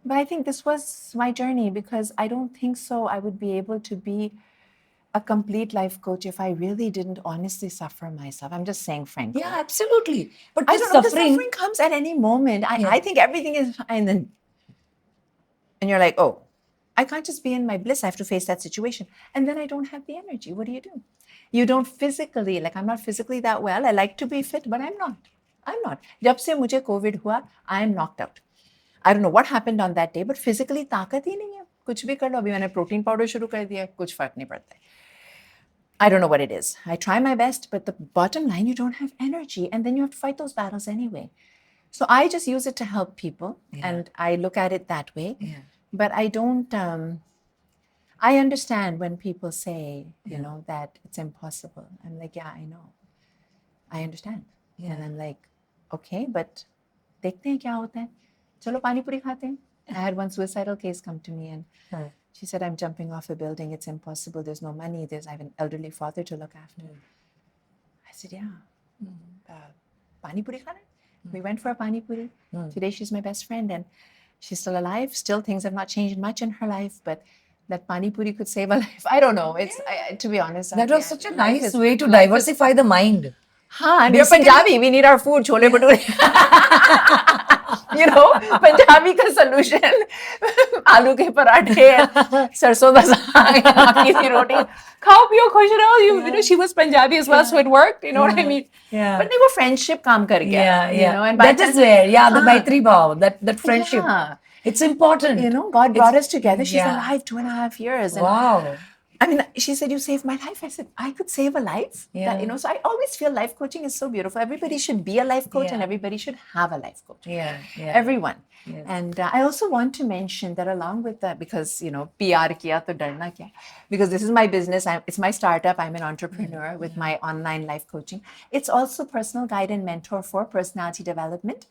but I think this was my journey because I don't think so I would be able to be a complete life coach if I really didn't honestly suffer myself. I'm just saying frankly. Yeah, absolutely. But I the don't know, the suffering, suffering comes at any moment. Yeah. I think everything is fine. And you're like, oh, I can't just be in my bliss. I have to face that situation. And then I don't have the energy. What do? You don't physically, like I'm not physically that well. I like to be fit, but I'm not. I'm not. जब से मुझे COVID हुआ, I am knocked out. I don't know what happened on that day, but physically ताकत ही नहीं है. कुछ भी कर लो. अभी मैंने protein powder शुरू कर दिया. कुछ फर्क नहीं पड़ता है. I don't know what it is. I try my best, but the bottom line, you don't have energy, and then you have to fight those battles anyway. So I just use it to help people, and I look at it that way. Yeah. But I don't. I understand when people say, you know, that it's impossible. I'm like, yeah, I know. I understand. Yeah. And I'm like, okay, but देखते हैं क्या होता है. चलो पानी पूरी खाते हैं. I had one suicidal case come to me, and she said, I'm jumping off a building. It's impossible. There's no money. I have an elderly father to look after. I said, yeah. Pani puri khana? We went for a pani puri. Today she's my best friend, and she's still alive. Still, things have not changed much in her life, but that pani puri could save a life. I don't know. It's to be honest. that was such a nice way to diversify the mind. हाँ, and we're Punjabi. We need our food. Chole bhature. You know, Punjabi ka solution. आलू के पराठे, सरसों दा साग, मक्की दी रोटी. खाओ पियो खुश रहो. You know, she was Punjabi as well, so it worked. You know what I mean? Yeah. But वो friendship काम कर गया. Yeah, You yeah. know, and That is where, the Maitri Bhav, that friendship. Yeah. It's important. You know, God brought us together. She's yeah. alive 2.5 years. And Wow. I mean, she said, you saved my life. I said, I could save a life. Yeah. That, you know, so I always feel life coaching is so beautiful. Everybody should be a life coach, Yeah. and everybody should have a life coach. Yeah, yeah. Everyone. Yes. And I also want to mention that along with that, because, you know, PR kiya to darna kya? Because this is my business. It's my startup. I'm an entrepreneur with my online life coaching. It's also personal guide and mentor for personality development,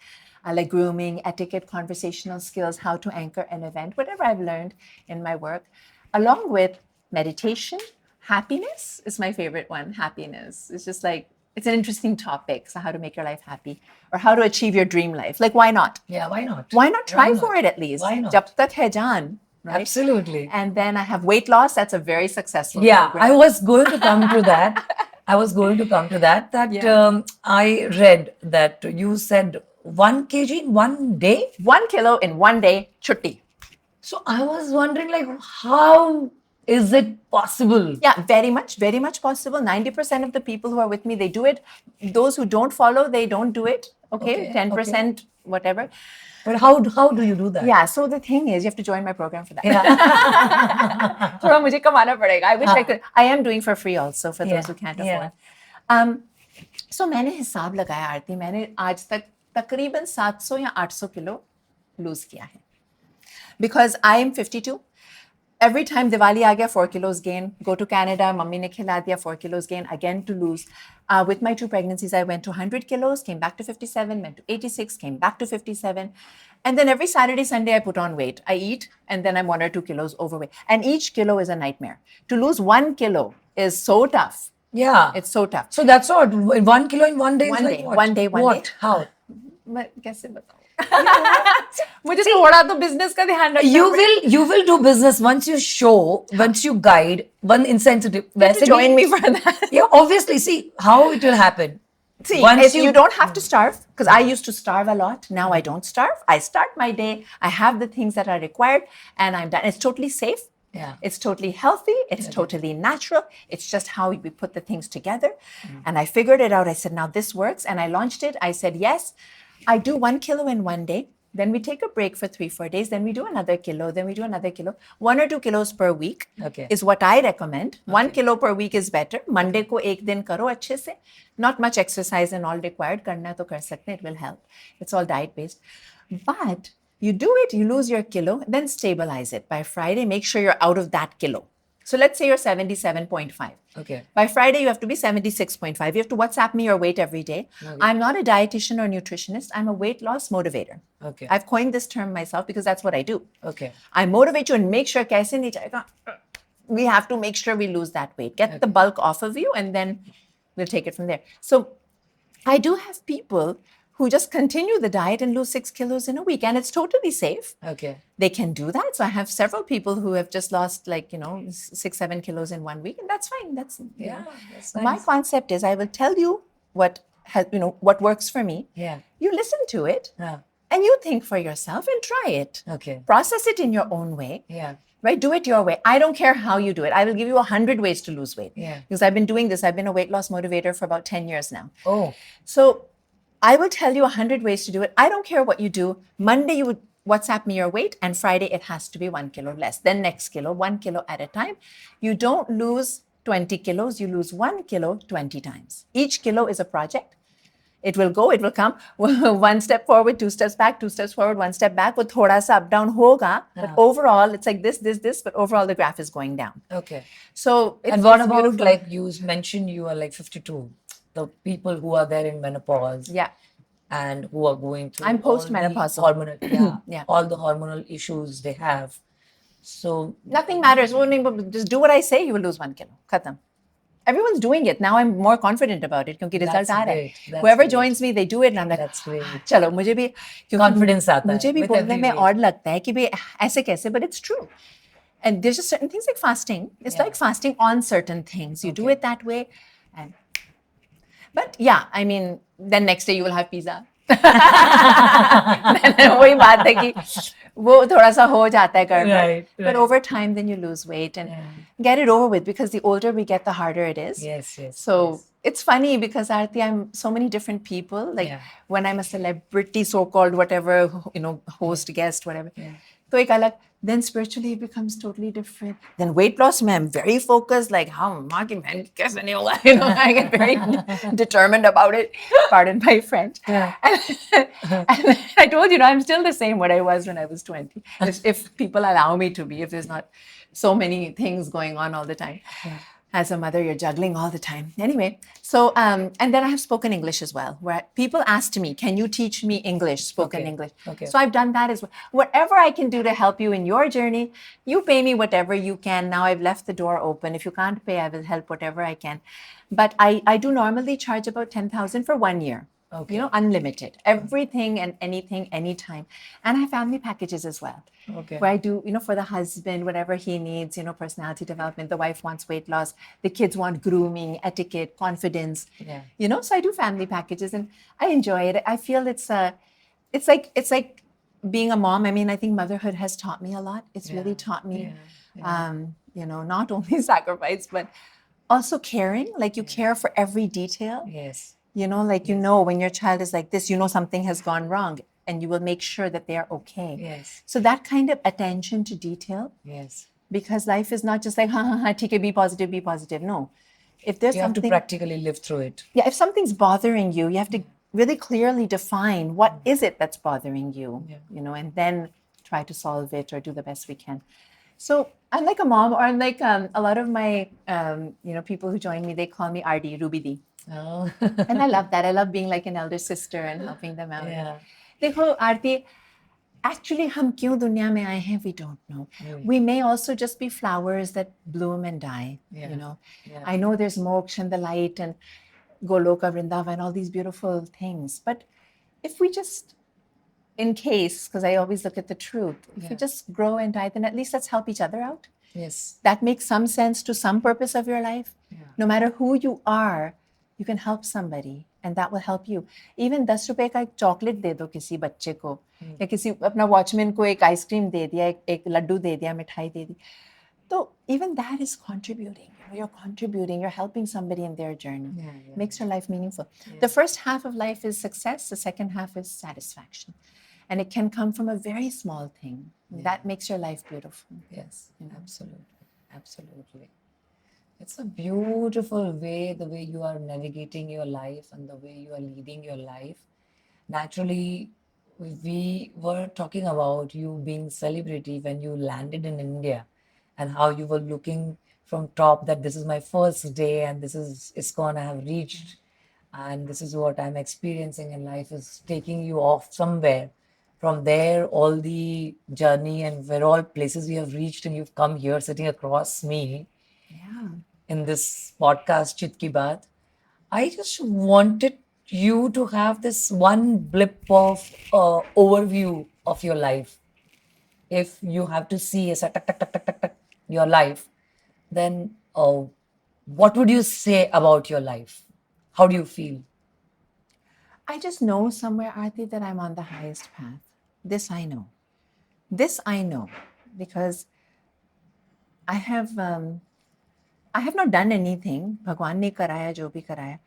like grooming, etiquette, conversational skills, how to anchor an event, whatever I've learned in my work, along with meditation. Happiness is my favorite one. Happiness. It's just like, it's an interesting topic. So how to make your life happy, or how to achieve your dream life. Like, why not? Yeah, why not? Why not try not? for it at least? Why not? Jab tak hai jaan, right? Absolutely. And then I have weight loss. That's a very successful Yeah, program. I was going to come to that. I read that you said 1 kg in 1 day. 1 kilo in 1 day, chutti. So I was wondering, like, how is it possible? Yeah, very much possible. 90% of the people who are with me, they do it. Those who don't follow, they don't do it. Okay, 10%, whatever. But how do you do that? Yeah, so the thing is, you have to join my program for that. Yeah. थोड़ा मुझे कमाना पड़ेगा. I wish I could. I am doing for free also for those who can't afford. So मैंने हिसाब लगाया आरती. मैंने आज तक तकरीबन 700 या 800 किलो lose किया है. Because I am 52. Every time Diwali aa gaya, 4 kilos gain. Go to Canada, mummy ne khila diya, 4 kilos gain. Again to lose. With my 2 pregnancies, I went to 100 kilos, came back to 57, went to 86, came back to 57. And then every Saturday, Sunday, I put on weight. I eat, and then I'm 1 or 2 kilos overweight. And each kilo is a nightmare. To lose 1 kilo is so tough. Yeah. It's so tough. So that's what, 1 kilo in 1 day is One like day, what? one day, one what? day. How? मैं कैसे बताऊं? मुझे थोड़ा तो business का ध्यान रखना You will do business once you show, once you guide, one insensitive. पड़ेगा. Join me for that. Yeah, obviously. See how it will happen. See, Once you don't have to starve, because I used to starve a lot. Now I don't starve. I start my day. I have the things that are required, and I'm done. It's totally safe. Yeah. It's totally healthy. It's totally natural. It's just how we put the things together. And I figured it out. I said, now this works. And I launched it. I said, yes, I do 1 kilo in 1 day. Then we take a break for 3-4 days. Then we do another kilo. Then we do another kilo. 1 or 2 kilos per week is what I recommend. 1 kilo per week is better. Monday ko ek din karo अच्छे से. Not much exercise and all required. करना तो कर सकते हैं. It will help. It's all diet based. But you do it, you lose your kilo, then stabilize it. By Friday, make sure you're out of that kilo. So let's say you're 77.5. Okay. By Friday, you have to be 76.5. You have to WhatsApp me your weight every day. Okay. I'm not a dietitian or nutritionist. I'm a weight loss motivator. Okay. I've coined this term myself because that's what I do. Okay. I motivate you and make sure kaise nahi jayega. We have to make sure we lose that weight. Get the bulk off of you, and then we'll take it from there. So I do have people who just continue the diet and lose 6 kilos in a week. And it's totally safe. Okay. They can do that. So I have several people who have just lost 6, 7 kilos in 1 week, and that's fine. That's Yeah, that's My nice. concept is I will tell you what works for me. Yeah. You listen to it Yeah. and you think for yourself and try it. Okay. Process it in your own way. Yeah. Right? Do it your way. I don't care how you do it. I will give you 100 ways to lose weight. Yeah. Because I've been doing this. I've been a weight loss motivator for about 10 years now. Oh. So I will tell you 100 ways to do it. I don't care what you do. Monday, you would WhatsApp me your weight, and Friday, it has to be 1 kilo less. Then next kilo, 1 kilo at a time. You don't lose 20 kilos, you lose 1 kilo 20 times. Each kilo is a project. It will go, it will come. One step forward, 2 steps back, 2 steps forward, 1 step back. वो थोड़ा सा up down होगा, but overall it's like this, but overall the graph is going down. Okay. So And what about like you mentioned you are like 52, the people who are there in menopause, yeah, and who are going through I'm postmenopausal. all the hormonal, Yeah. all the hormonal issues they have. So nothing matters. Just do what I say, you will lose 1 kilo. Khatam. Everyone's doing it. Now I'm more confident about it क्योंकि result आ रहा है. That's Whoever great. joins me, they do it and I'm like, That's great. चलो मुझे भी क्योंकि Confidence आता है मुझे भी with बोलने every में weight. odd लगता है कि भाई ऐसे कैसे, but it's true. And there's just certain things like fasting. It's Yeah. like fasting on certain things. You do Okay. it that way. But yeah, I mean, then next day you will have pizza. वही बात है कि वो थोड़ा सा हो जाता है गड़बड़. Right, But right. over time, then you lose weight and get it over with, because the older we get, the harder it is. Yes, yes. So yes. it's funny because Aarti, I'm so many different people. Like Yeah. when I'm a celebrity, so-called whatever, host, guest, whatever. Yeah. तो एक अलग, then spiritually it becomes totally different. Then weight loss, I'm very focused, like how माँ की बहन कैसे नहीं होगा, I get very determined about it. Pardon my French. Yeah. And I told you, I'm still the same what I was when I was 20. If people allow me to be, if there's not so many things going on all the time. As a mother, you're juggling all the time. Anyway, so, and then I have spoken English as well, where people asked me, can you teach me English, spoken Okay. English? Okay. So I've done that as well. Whatever I can do to help you in your journey, you pay me whatever you can. Now I've left the door open. If you can't pay, I will help whatever I can. But I do normally charge about 10,000 for 1 year. Okay. Unlimited. Everything and anything, anytime. And I have family packages as well. Okay. Where I do, for the husband, whatever he needs, personality development. The wife wants weight loss. The kids want grooming, etiquette, confidence. Yeah. So I do family packages and I enjoy it. I feel it's like being a mom. I mean, I think motherhood has taught me a lot. It's really taught me, not only sacrifice, but also caring. Like you care for every detail. Yes. When your child is like this, something has gone wrong and you will make sure that they are okay. Yes. So that kind of attention to detail, Yes. because life is not just like, theek hai, be positive, be positive. No. If there's You have to something, practically live through it. if something's bothering you, you have to really clearly define what is it that's bothering you, and then try to solve it or do the best we can. So I'm like a mom, or I'm like a lot of my, people who join me, they call me RD, Ruby D. Oh. And I love that. I love being like an elder sister and helping them out. Yeah. देखो आरती, actually हम क्यों दुनिया में आए हैं, we don't know. We may also just be flowers that bloom and die. Yeah. Yeah. I know there's moksha and the light and Goloka, Vrindavan, and all these beautiful things. But if we just, in case, because I always look at the truth, if we just grow and die, then at least let's help each other out. Yes. That makes some sense to some purpose of your life. No matter who you are, you can help somebody and that will help you. Even 10 रुपए का एक chocolate दे दो किसी बच्चे को, या किसी अपना वॉचमैन को एक आइसक्रीम दे दिया, एक लड्डू दे दिया, मिठाई दे दी, तो even that is contributing. You're contributing, you're helping somebody in their journey. Makes your life meaningful. The first half of life is success, the second half is satisfaction. And it can come from a very small thing. That makes your life beautiful. Yes, absolutely. Absolutely. It's a beautiful way, the way you are navigating your life and the way you are leading your life. Naturally, we were talking about you being celebrity when you landed in India and how you were looking from top that this is my first day and this is ISKCON I have reached and this is what I'm experiencing in life is taking you off somewhere. From there, all the journey and where all places you have reached and you've come here sitting across me. Yeah. In this podcast, Chit Ki Baat, I just wanted you to have this one blip of overview of your life. If you have to see as a tuck, tuck, tuck, tuck, tuck, tuck, your life, then what would you say about your life? How do you feel? I just know somewhere, Aarti, that I'm on the highest path. This I know. This I know because I have not done anything. भगवान ने कराया जो भी कराया.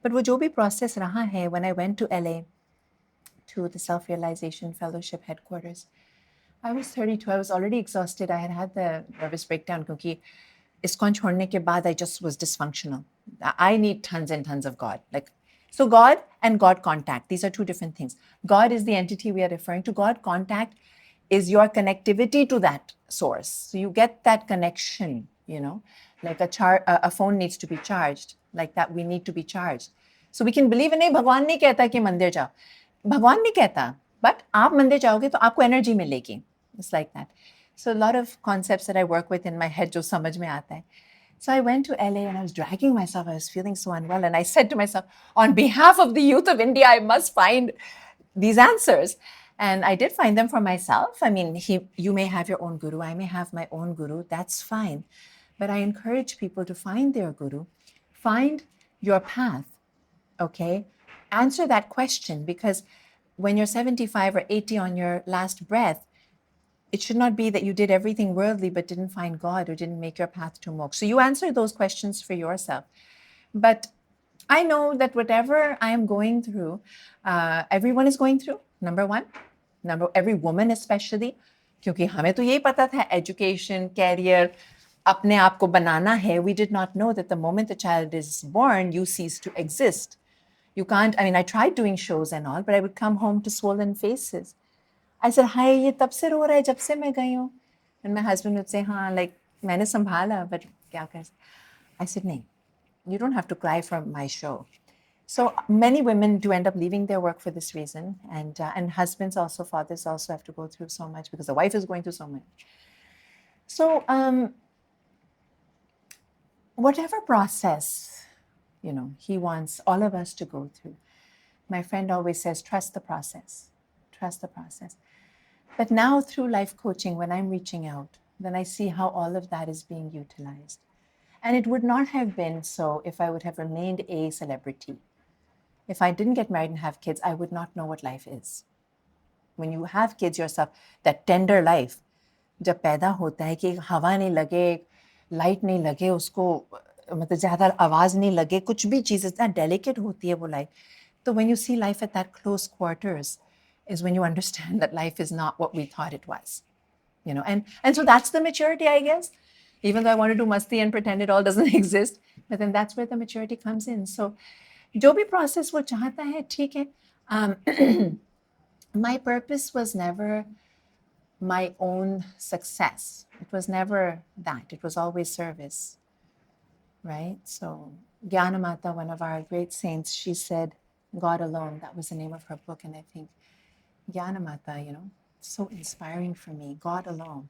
But वो जो भी process रहा है, when I went to LA to the Self-Realization Fellowship headquarters, I was 32. I was already exhausted. I had had the nervous breakdown क्योंकि ISKCON छोड़ने के बाद I just was dysfunctional. I need tons and tons of God. So God and God contact, these are two different things. God is the entity we are referring to. God contact is your connectivity to that source. So you get that connection, like a phone needs to be charged. Like that, we need to be charged. So we can believe in नहीं भगवान नहीं कहता कि मंदिर जाओ. भगवान नहीं कहता, but आप मंदिर जाओगे तो आपको energy मिलेगी. It's like that. So a lot of concepts that I work with in my head जो समझ में आता है. So I went to LA and I was dragging myself. I was feeling so unwell. And I said to myself, on behalf of the youth of India, I must find these answers. And I did find them for myself. I mean, you may have your own guru. I may have my own guru. That's fine. But I encourage people to find their guru. Find your path, okay? Answer that question, because when you're 75 or 80 on your last breath, it should not be that you did everything worldly but didn't find God or didn't make your path to moksha. So you answer those questions for yourself. But I know that whatever I am going through, everyone is going through, number one. Every woman especially. क्योंकि हमें तो यही पता था, education, career, अपने आप को बनाना है. We did not know that the moment the child is born, you cease to exist. You can't, I mean, I tried doing shows and all, but I would come home to swollen faces. I said, hi, ये तब से रो रहा है जब से मैं गई हूँ. And my husband would say, हाँ, like, मैंने संभाला, but क्या कर. I said, नहीं, you don't have to cry for my show. So many women do end up leaving their work for this reason. And husbands also, fathers also have to go through so much because the wife is going through so much. So whatever process, he wants all of us to go through. My friend always says, trust the process. Trust the process. But now through life coaching, when I'm reaching out, then I see how all of that is being utilized. And it would not have been so if I would have remained a celebrity. If I didn't get married and have kids, I would not know what life is. When you have kids yourself, that tender life, जब पैदा होता है कि हवा नहीं लगे, light नहीं लगे, उसको मतलब ज़्यादा आवाज़ नहीं लगे, कुछ भी चीज़ इतना delicate होती है वो life. So when you see life at that close quarters is when you understand that life is not what we thought it was. And so that's the maturity, I guess. Even though I want to do masti and pretend it all doesn't exist, but then that's where the maturity comes in. So जो भी process वो चाहता है, ठीक है. My purpose was never my own success. It was never that. It was always service, right? So Gyanamata, one of our great saints, she said, God alone, that was the name of her book. And I think Gyanamata, so inspiring for me, God alone.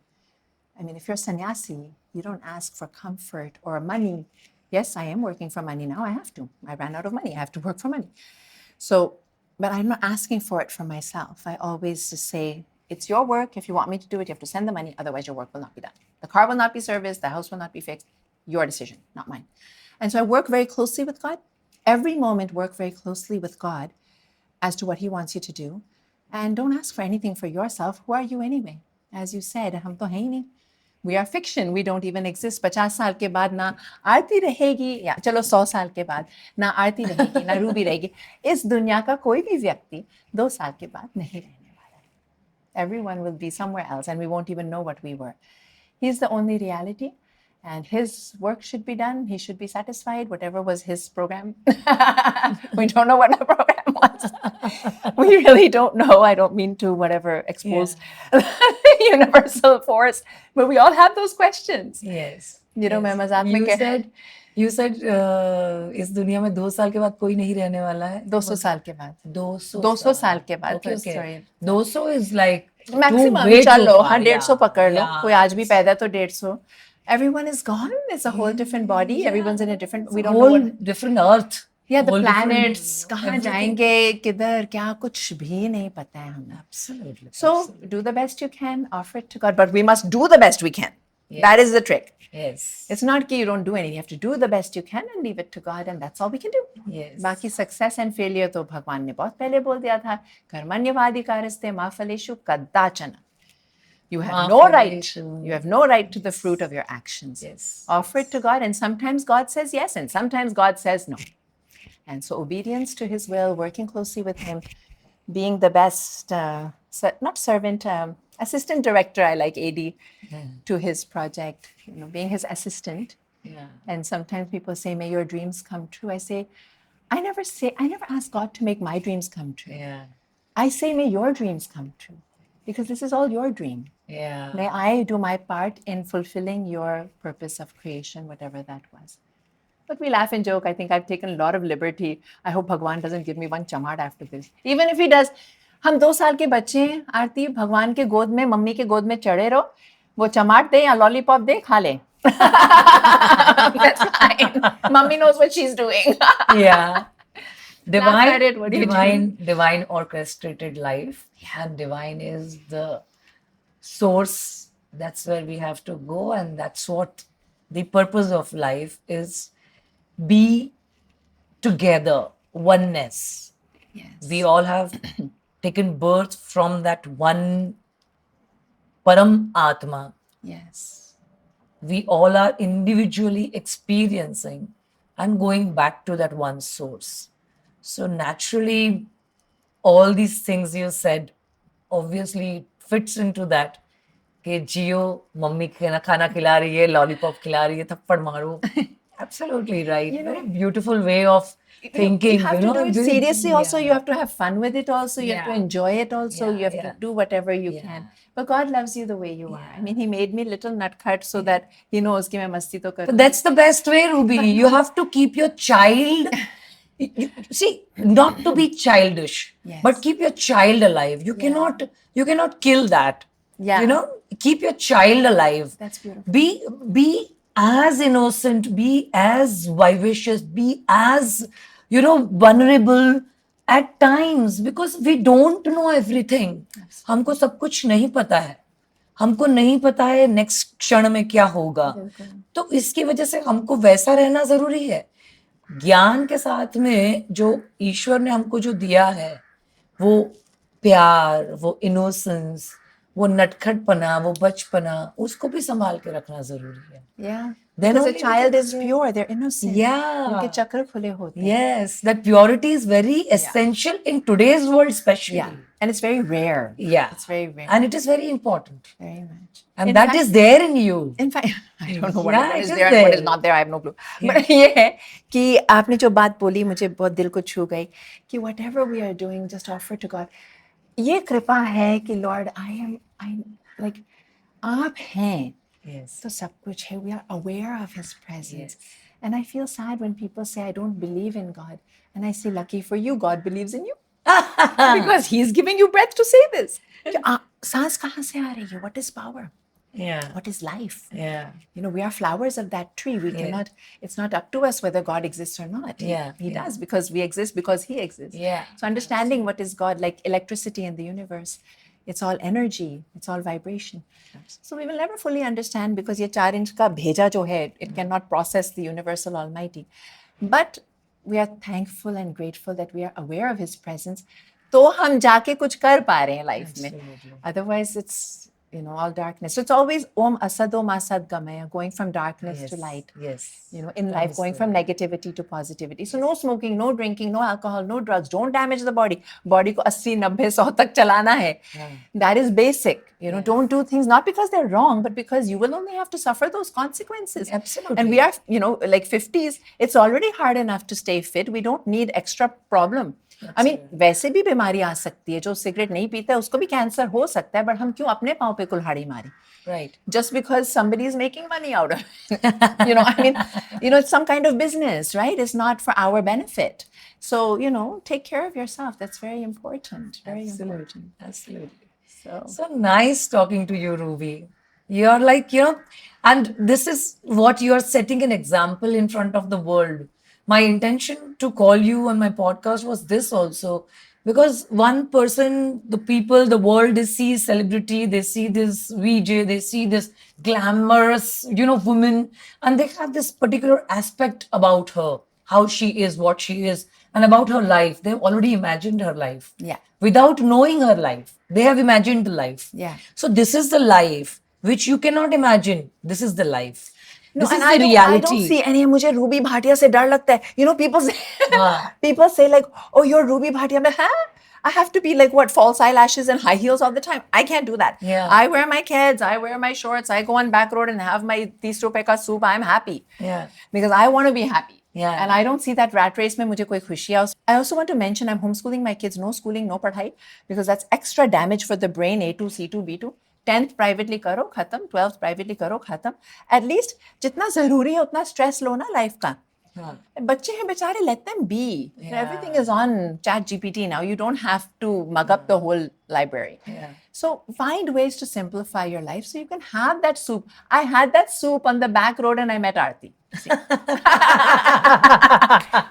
I mean, if you're sannyasi, you don't ask for comfort or money. Yes, I am working for money now. I have to. I ran out of money. I have to work for money. So, but I'm not asking for it for myself. I always just say, it's your work. If you want me to do it, you have to send the money. Otherwise, your work will not be done. The car will not be serviced. The house will not be fixed. Your decision, not mine. And so I work very closely with God. Every moment, work very closely with God as to what He wants you to do. And don't ask for anything for yourself. Who are you anyway? As you said, हम तो हैं ही नहीं. We are fiction. We don't even exist. 50 साल के बाद ना आरती रहेगी, या चलो 100 साल के बाद ना आरती रहेगी, ना रूबी रहेगी. इस दुनिया का कोई भी व्यक्ति 2 साल के बाद नहीं रहने वाला है. Everyone will be somewhere else and we won't even know what we were. He's the only reality. And His work should be done. He should be satisfied, whatever was His program. We don't know what our program was. We really don't know. I don't mean to expose universal force, but we all have those questions. Yes. मैं मजाक में You said इस दुनिया में 2 साल के बाद कोई नहीं रहने वाला है. 200 साल के बाद. 200 साल के बाद. Okay. 200 is like maximum. चलो, 150 पकड़ लो. कोई आज भी पैदा तो 150. Everyone is gone. It's a whole different body. Everyone's in a different. We don't know different earth. Yeah, the Whole different, planets, कहाँ everything. जाएंगे, किधर, क्या, कुछ भी नहीं पता है हमें. Absolutely. So do the best you can, offer it to God, but we must do the best we can. Yes. That is the trick. Yes. It's not that you don't do anything. You have to do the best you can and leave it to God, and that's all we can do. Yes. बाकी success and failure तो भगवान ने बहुत पहले बोल दिया था. कर्मण्यवाधिकारस्ते मा फलेषु कदाचन. You have no right. You have no right to the fruit of your actions. Yes. Offer it to God, and sometimes God says yes, and sometimes God says no. And so obedience to His will, working closely with Him, being the best, not servant, assistant director. I like AD to his project. Being his assistant. Yeah. And sometimes people say, "May your dreams come true." I say, I never ask God to make my dreams come true. Yeah. I say, may your dreams come true, because this is all your dream. Yeah. May I do my part in fulfilling your purpose of creation, whatever that was. But we laugh and joke. I think I've taken a lot of liberty. I hope Bhagwan doesn't give me one chamat after this. Even if he does, हम 2 साल के बच्चे हैं, आरती, भगवान के गोद में, mummy के गोद में चढ़े रहो, वो चमाट दे या लॉलीपॉप दे, खा ले. That's fine. Mummy knows what she's doing. Yeah. Laugh at it. What do you do? Divine orchestrated life. And divine is the source. That's where we have to go, and that's what the purpose of life is. Be together, oneness. Yes. We all have taken birth from that one Param Atma. Yes. We all are individually experiencing and going back to that one source. So naturally, all these things you said obviously fits into that. कि जियो, mummy खाना खिला रही है, lollipop खिला रही है, थप्पड़ मारो. Absolutely right. Very beautiful way of thinking. You have to do it seriously also. You have to have fun with it also. You have to enjoy it also. You have to do whatever you can. But God loves you the way you are. I mean, He made me little nutcut so that He knows कि मैं मस्ती तो करती हूँ. But that's the best way, Ruby. You have to keep your child. See, not to be childish, but keep your child alive. You cannot kill that. Yeah. Keep your child alive. That's beautiful. Be as innocent, be as vivacious, be as vulnerable at times, because we don't know everything. हमको सब कुछ नहीं पता है. हमको नहीं पता है नेक्स्ट क्षण में क्या होगा. तो इसकी वजह से हमको वैसा रहना जरूरी है. ज्ञान के साथ में जो ईश्वर ने हमको जो दिया है, वो प्यार, वो इनोसेंस, वो नटखटपना, वो बचपना, उसको भी संभाल के रखना जरूरी है. Yeah. Because a child is pure, they're innocent. Yeah. उनके चक्र खुले होते हैं. Yes, that purity is very essential in today's world, especially. Yeah, and it's very rare. Yeah, it's very rare, and it is very important. Very much. And that is there in you. In fact, I don't know what is there and what is not there. I have no clue. But ये है कि आपने जो बात बोली मुझे बहुत दिल को छू गई कि whatever we are doing, just offer to God. ये कृपा है कि Lord, I like आप हैं. Yes. तो सब कुछ है. We are aware of His presence. Yes. And I feel sad when people say, I don't believe in God. And I say, lucky for you, God believes in you. Because He's giving you breath to say this. सांस कहाँ से आ रही है? What is power? Yeah. What is life? Yeah. We are flowers of that tree. We cannot, it's not up to us whether God exists or not. Yeah. He does, because we exist because He exists. Yeah. So understanding what is God, like electricity in the universe, it's all energy, it's all vibration. So we will never fully understand, because ये 4 inch का भेजा जो है, it cannot process the universal Almighty. But we are thankful and grateful that we are aware of His presence. तो हम जाके कुछ कर पा रहे हैं लाइफ में. Otherwise it's all darkness. So it's always Om Asado Masad Gamaya, going from darkness to light. Yes. In life, going from negativity to positivity. So no smoking, no drinking, no alcohol, no drugs. Don't damage the body. Body ko 80, 90, 100 tak chalana hai. That is basic. Don't do things not because they're wrong, but because you will only have to suffer those consequences. Absolutely. And we are, like 50s, it's already hard enough to stay fit. We don't need extra problem. I mean, वैसे भी बीमारी आ सकती है. जो cigarette नहीं पीता है उसको भी कैंसर हो सकता है, बट हम क्यों अपने पाँव पे कुल्हाड़ी मारी? Right. Just because somebody is making money out of it. I mean, it's some kind of business, right? It's not for our benefit. So, take care of yourself. That's very important. Very important. Absolutely. So nice talking to you, Ruby. You're like, and this is what you're setting an example in front of the world. My intention to call you on my podcast was this also, because one person, the people, the world, they see celebrity, they see this VJ, they see this glamorous, woman, and they have this particular aspect about her, how she is, what she is, and about her life. They've already imagined her life. Yeah. Without knowing her life, they have imagined the life. Yeah. So this is the life which you cannot imagine. This is the life. No, This and is the reality. I don't see any. मुझे Ruby Bhatia से डर लगता है. You know, people say, हाँ. people say like, oh, you're Ruby Bhatia. मैं, huh? I have to be like what, false eyelashes and high heels all the time. I can't do that. Yeah. I wear my kids. I wear my shorts. I go on back road and have my 30 rupees ka soup. I'm happy. Yeah. Because I want to be happy. Yeah. And I don't see that rat race में मुझे कोई खुशी है. I also want to mention I'm homeschooling my kids. No schooling, no पढ़ाई, because that's extra damage for the brain. A2, C2, B2. 10th privately करो खत्म, 12th privately करो खत्म. At least जितना जरूरी है उतना stress लो ना life का. हाँ. बच्चे हैं बेचारे, let them be. Yeah. Everything is on ChatGPT now. You don't have to mug up the whole library. Yeah. So find ways to simplify your life so you can have that soup. I had that soup on the back road and I met Aarti. See?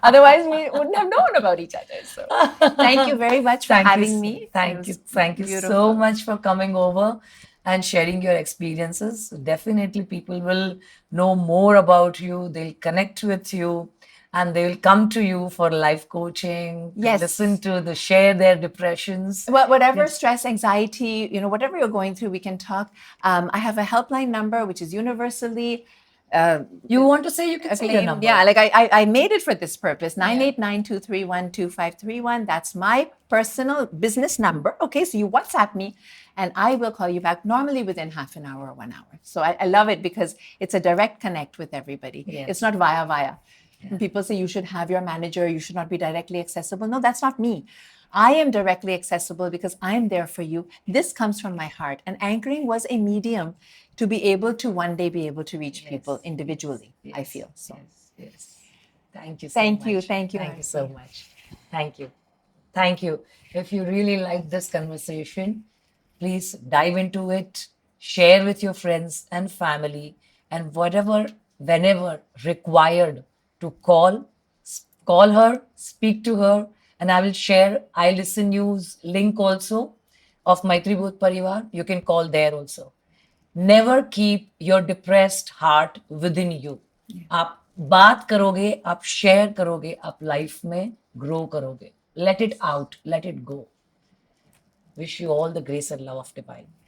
Otherwise, we wouldn't have known about each other. So thank you very much for having me. Thank you. Thank you so beautiful. much for coming over and sharing your experiences. Definitely people will know more about you. They'll connect with you and they will come to you for life coaching. Yes. Listen to share their depressions. Well, whatever stress, anxiety, whatever you're going through, we can talk. I have a helpline number, which is universally You want to say, you can say your number. Yeah, like I made it for this purpose. 989-231-2531. That's my personal business number. Okay, so you WhatsApp me and I will call you back normally within half an hour or 1 hour. So I love it because it's a direct connect with everybody. Yes. It's not via. People say you should have your manager, you should not be directly accessible. No, that's not me. I am directly accessible because I'm there for you. This comes from my heart. And anchoring was a medium to be able to one day be able to reach people individually, I feel. So. Yes. Thank you so Thank much. you. Thank you. Thank you so much. Thank you. Thank you. If you really like this conversation, please dive into it, share with your friends and family, and whenever required to call her, speak to her, and I will share iListen News link also of Maitri Booth Parivar. You can call there also. Never keep your depressed heart within you. आप बात करोगे, आप share करोगे, आप life में grow करोगे. Let it out, let it go. Wish you all the grace and love of divine.